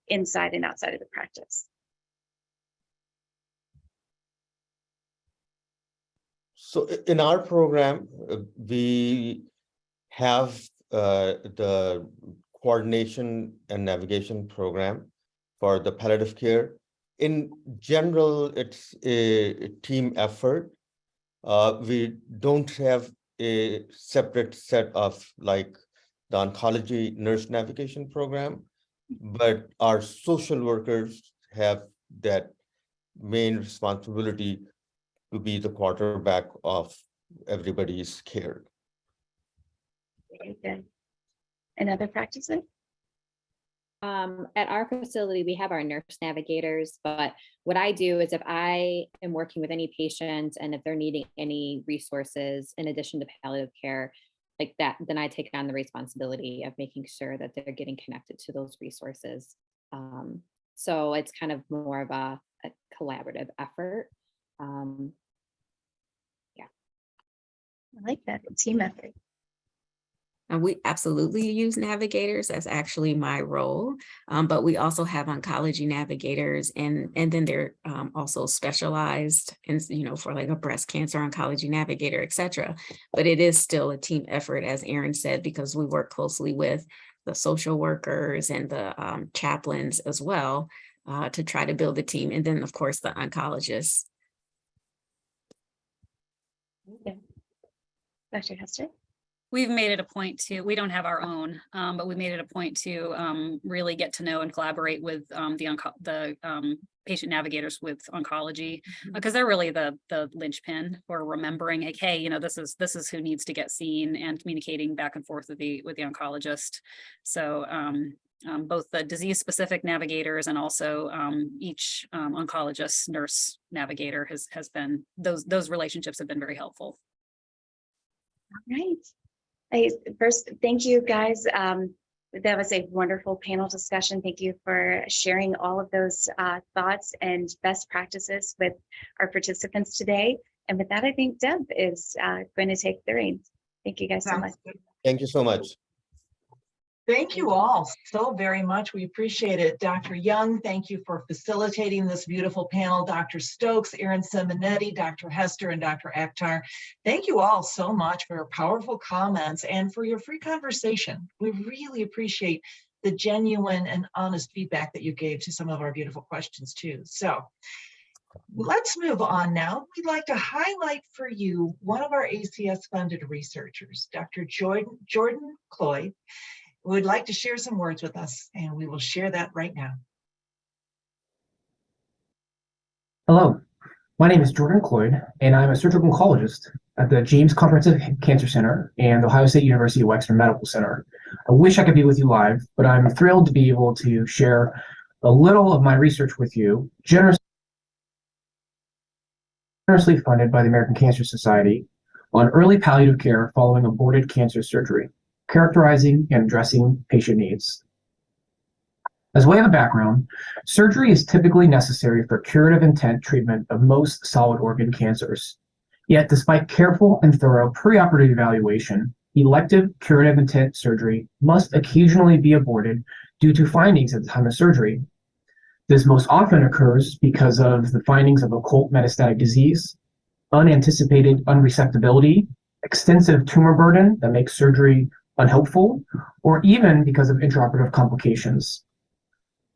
inside and outside of the practice? So in our program, we have the coordination and navigation program for the palliative care. In general, it's a team effort. We don't have a separate set of like the oncology nurse navigation program, but our social workers have that main responsibility to be the quarterback of everybody's care. Very good. And other practices? At our facility, we have our nurse navigators, but what I do is if I am working with any patient and if they're needing any resources in addition to palliative care like that, then I take on the responsibility of making sure that they're getting connected to those resources. So it's kind of more of a collaborative effort. I like that, a team effort. And we absolutely use navigators. That's actually my role. But we also have oncology navigators, and then they're also specialized in, for like a breast cancer oncology navigator, et cetera. But it is still a team effort, as Erin said, because we work closely with the social workers and the chaplains as well to try to build a team. And then, of course, the oncologists. Yeah. Dr. Hester? We've made it a point to, we don't have our own, but we made it a point to really get to know and collaborate with the patient navigators with oncology, because they're really the linchpin for remembering, like, hey, this is who needs to get seen, and communicating back and forth with the oncologist. So both the disease specific navigators and also each oncologist nurse navigator has been, those relationships have been very helpful. All right. First, thank you guys. That was a wonderful panel discussion. Thank you for sharing all of those thoughts and best practices with our participants today. And with that, I think Deb is going to take the reins. Thank you guys so much. Thank you so much. Thank you all so very much. We appreciate it. Dr. Young, thank you for facilitating this beautiful panel. Dr. Stokes, Erin Simonetti, Dr. Hester, and Dr. Akhtar. Thank you all so much for your powerful comments and for your free conversation. We really appreciate the genuine and honest feedback that you gave to some of our beautiful questions too. So let's move on now. We'd like to highlight for you one of our ACS funded researchers, Dr. Jordan Cloyd. Would like to share some words with us, and we will share that right now. Hello, my name is Jordan Cloyd, and I'm a surgical oncologist at the James Comprehensive Cancer Center and Ohio State University Wexner Medical Center. I wish I could be with you live, but I'm thrilled to be able to share a little of my research with you, generously funded by the American Cancer Society, on early palliative care following aborted cancer surgery, characterizing and addressing patient needs. As way of a background, surgery is typically necessary for curative intent treatment of most solid organ cancers. Yet, despite careful and thorough preoperative evaluation, elective curative intent surgery must occasionally be aborted due to findings at the time of surgery. This most often occurs because of the findings of occult metastatic disease, unanticipated unresectability, extensive tumor burden that makes surgery unhelpful, or even because of intraoperative complications.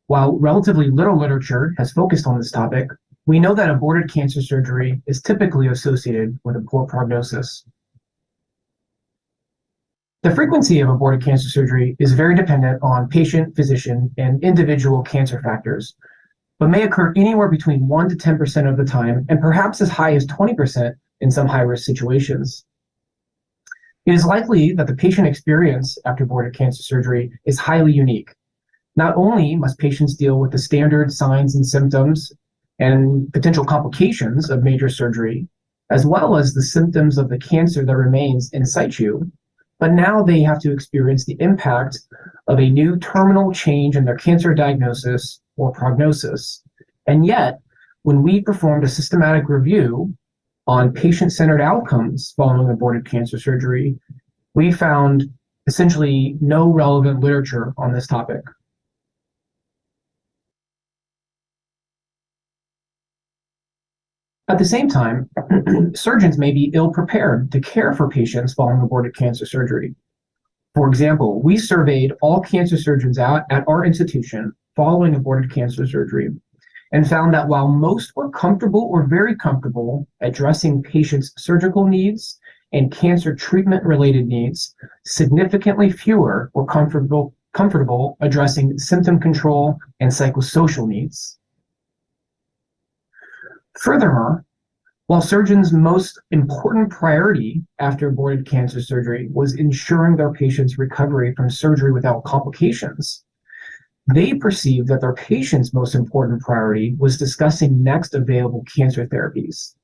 While relatively little literature has focused on this topic, we know that aborted cancer surgery is typically associated with a poor prognosis. The frequency of aborted cancer surgery is very dependent on patient, physician, and individual cancer factors, but may occur anywhere between 1 to 10% of the time, and perhaps as high as 20% in some high-risk situations. It is likely that the patient experience after aborted cancer surgery is highly unique. Not only must patients deal with the standard signs and symptoms and potential complications of major surgery, as well as the symptoms of the cancer that remains in situ, but now they have to experience the impact of a new terminal change in their cancer diagnosis or prognosis. And yet, when we performed a systematic review on patient-centered outcomes following aborted cancer surgery, we found essentially no relevant literature on this topic. At the same time, surgeons may be ill-prepared to care for patients following aborted cancer surgery. For example, we surveyed all cancer surgeons at our institution following aborted cancer surgery and found that while most were comfortable or very comfortable addressing patients' surgical needs and cancer treatment-related needs, significantly fewer were comfortable addressing symptom control and psychosocial needs. Furthermore, while surgeons' most important priority after aborted cancer surgery was ensuring their patients' recovery from surgery without complications, they perceived that their patients' most important priority was discussing next available cancer therapies.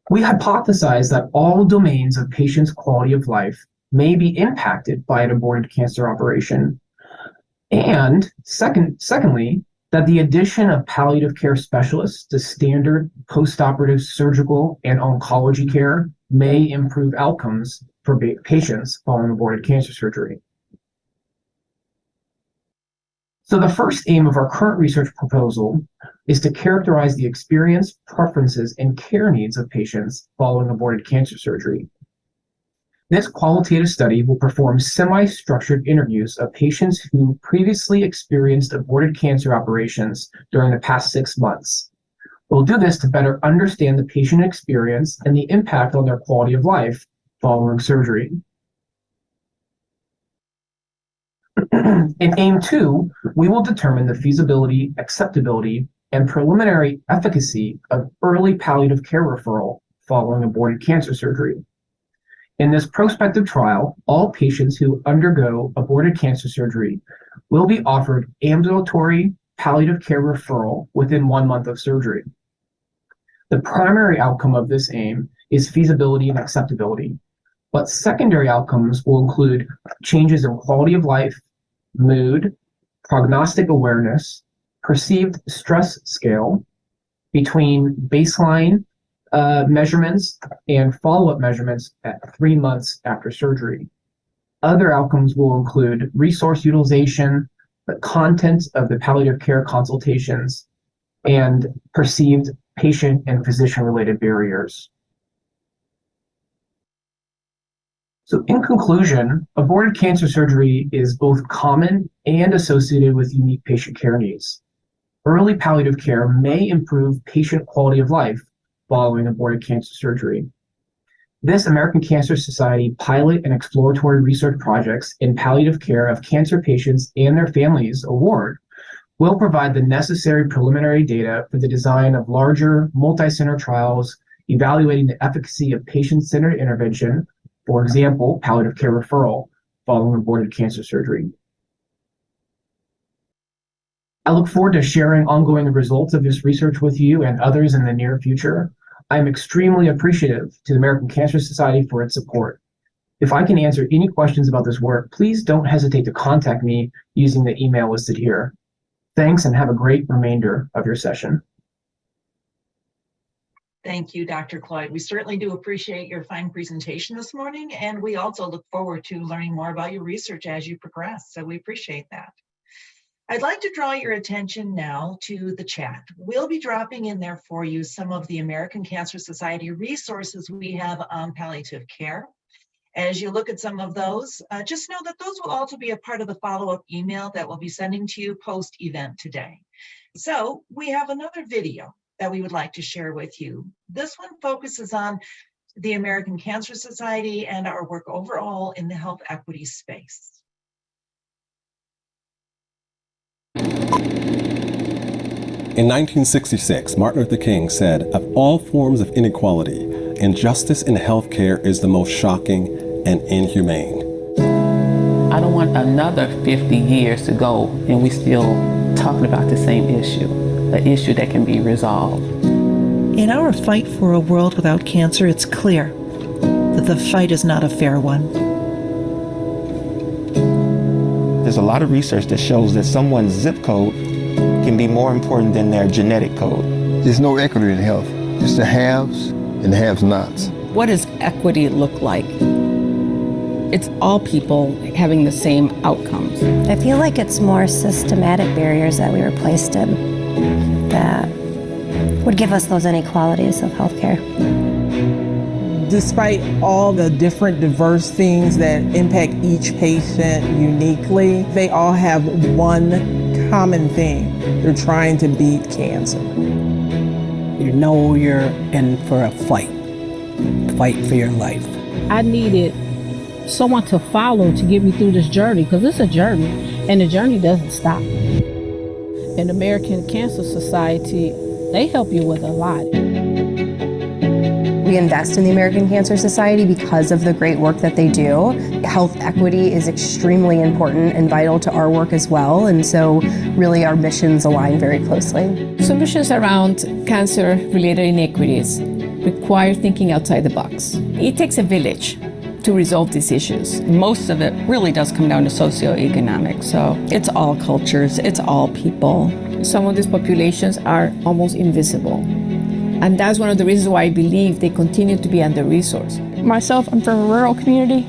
We hypothesized that all domains of patients' quality of life may be impacted by an aborted cancer operation, and secondly, that the addition of palliative care specialists to standard postoperative surgical and oncology care may improve outcomes for patients following aborted cancer surgery. So the first aim of our current research proposal is to characterize the experience, preferences, and care needs of patients following aborted cancer surgery. This qualitative study will perform semi-structured interviews of patients who previously experienced aborted cancer operations during the past 6 months. We'll do this to better understand the patient experience and the impact on their quality of life following surgery. In aim 2, we will determine the feasibility, acceptability, and preliminary efficacy of early palliative care referral following aborted cancer surgery. In this prospective trial, all patients who undergo aborted cancer surgery will be offered ambulatory palliative care referral within 1 month of surgery. The primary outcome of this aim is feasibility and acceptability, but secondary outcomes will include changes in quality of life, mood, prognostic awareness, perceived stress scale between baseline measurements and follow-up measurements at 3 months after surgery. Other outcomes will include resource utilization, the content of the palliative care consultations, and perceived patient and physician-related barriers. So in conclusion, aborted cancer surgery is both common and associated with unique patient care needs. Early palliative care may improve patient quality of life following aborted cancer surgery. This American Cancer Society pilot and exploratory research projects in palliative care of cancer patients and their families award will provide the necessary preliminary data for the design of larger multi-center trials evaluating the efficacy of patient-centered intervention, for example, palliative care referral following aborted cancer surgery. I look forward to sharing ongoing results of this research with you and others in the near future. I am extremely appreciative to the American Cancer Society for its support. If I can answer any questions about this work, please don't hesitate to contact me using the email listed here. Thanks, and have a great remainder of your session. Thank you, Dr. Cloyd. We certainly do appreciate your fine presentation this morning, and we also look forward to learning more about your research as you progress, so we appreciate that. I'd like to draw your attention now to the chat. We'll be dropping in there for you some of the American Cancer Society resources we have on palliative care. As you look at some of those, just know that those will also be a part of the follow-up email that we'll be sending to you post-event today. So we have another video that we would like to share with you. This one focuses on the American Cancer Society and our work overall in the health equity space. In 1966, Martin Luther King said, "Of all forms of inequality, injustice in healthcare is the most shocking and inhumane." I don't want another 50 years to go and we still talking about the same issue, an issue that can be resolved. In our fight for a world without cancer, it's clear that the fight is not a fair one. There's a lot of research that shows that someone's zip code can be more important than their genetic code. There's no equity in health. It's the haves and the have-nots. What does equity look like? It's all people having the same outcomes. I feel like it's more systematic barriers that we were placed in that would give us those inequalities of healthcare. Despite all the different diverse things that impact each patient uniquely, they all have one common thing. They're trying to beat cancer. You know you're in for a fight for your life. I needed someone to follow to get me through this journey, because it's a journey and the journey doesn't stop. And the American Cancer Society, they help you with a lot. We invest in the American Cancer Society because of the great work that they do. Health equity is extremely important and vital to our work as well, and so really our missions align very closely. Solutions around cancer-related inequities require thinking outside the box. It takes a village to resolve these issues. Most of it really does come down to socioeconomic, so it's all cultures, it's all people. Some of these populations are almost invisible. And that's one of the reasons why I believe they continue to be under-resourced. Myself, I'm from a rural community,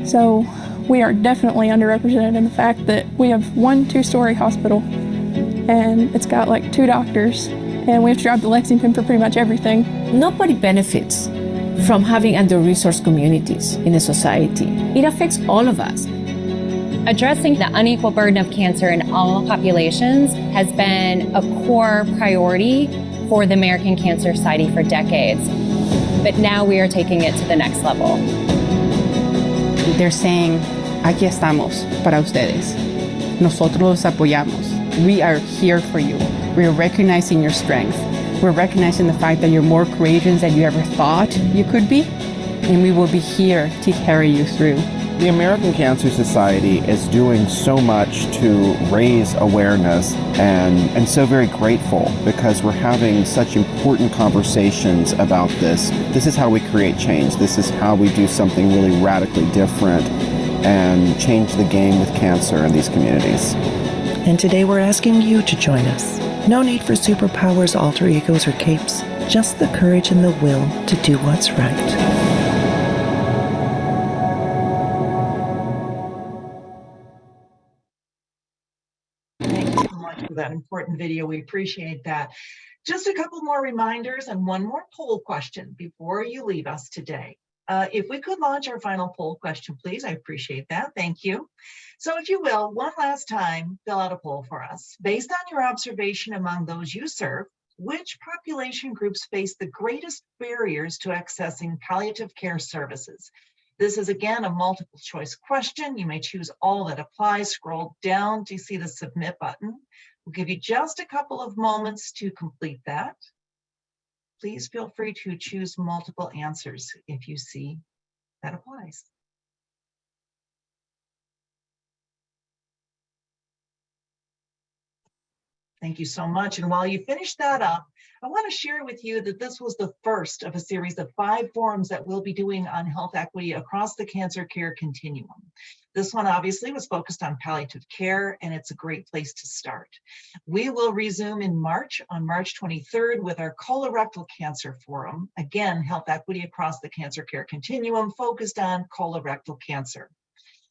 so we are definitely underrepresented in the fact that we have one 2-story hospital and it's got like 2 doctors and we have to drive to Lexington for pretty much everything. Nobody benefits from having under-resourced communities in a society. It affects all of us. Addressing the unequal burden of cancer in all populations has been a core priority for the American Cancer Society for decades. But now we are taking it to the next level. They're saying, aquí estamos para ustedes. Nosotros los apoyamos. We are here for you. We are recognizing your strength. We're recognizing the fact that you're more courageous than you ever thought you could be, and we will be here to carry you through. The American Cancer Society is doing so much to raise awareness and so very grateful because we're having such important conversations about this. This is how we create change. This is how we do something really radically different and change the game with cancer in these communities. And today we're asking you to join us. No need for superpowers, alter egos, or capes. Just the courage and the will to do what's right. For that important video. We appreciate that. Just a couple more reminders and one more poll question before you leave us today. If we could launch our final poll question, please, I appreciate that. Thank you. So if you will, one last time, fill out a poll for us. Based on your observation among those you serve, which population groups face the greatest barriers to accessing palliative care services? This is, again, a multiple choice question. You may choose all that applies. Scroll down to see the submit button. We'll give you just a couple of moments to complete that. Please feel free to choose multiple answers if you see that applies. Thank you so much. And while you finish that up, I want to share with you that this was the first of a series of 5 forums that we'll be doing on health equity across the cancer care continuum. This one obviously was focused on palliative care, and it's a great place to start. We will resume in March, on March 23rd, with our colorectal cancer forum. Again, health equity across the cancer care continuum focused on colorectal cancer.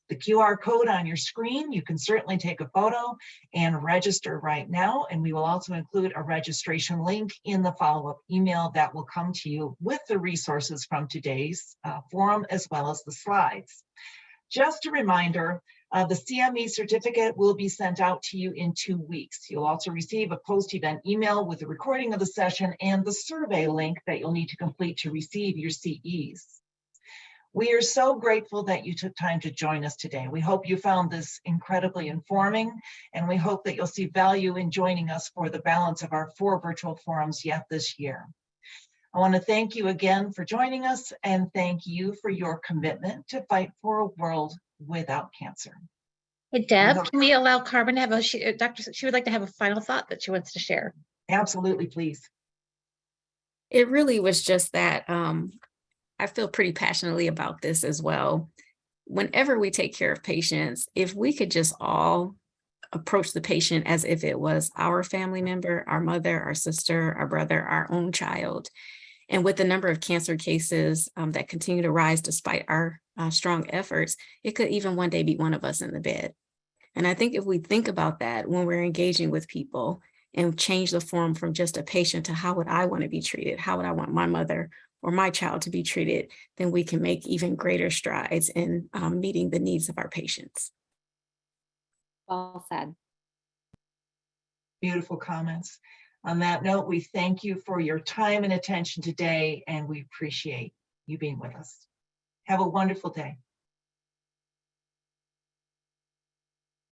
The QR code on your screen, you can certainly take a photo and register right now. And we will also include a registration link in the follow-up email that will come to you with the resources from today's forum, as well as the slides. Just a reminder, the CME certificate will be sent out to you in 2 weeks. You'll also receive a post-event email with a recording of the session and the survey link that you'll need to complete to receive your CEs. We are so grateful that you took time to join us today. We hope you found this incredibly informing, and we hope that you'll see value in joining us for the balance of our 4 virtual forums yet this year. I want to thank you again for joining us, and thank you for your commitment to fight for a world without cancer. Hey, Deb, can we allow Carmen to have she would like to have a final thought that she wants to share. Absolutely, please. It really was just that I feel pretty passionately about this as well. Whenever we take care of patients, if we could just all approach the patient as if it was our family member, our mother, our sister, our brother, our own child. And with the number of cancer cases that continue to rise despite our strong efforts, it could even one day be one of us in the bed. And I think if we think about that when we're engaging with people and change the form from just a patient to how would I want to be treated? How would I want my mother or my child to be treated? Then we can make even greater strides in meeting the needs of our patients. Well said. Beautiful comments. On that note, we thank you for your time and attention today, and we appreciate you being with us. Have a wonderful day.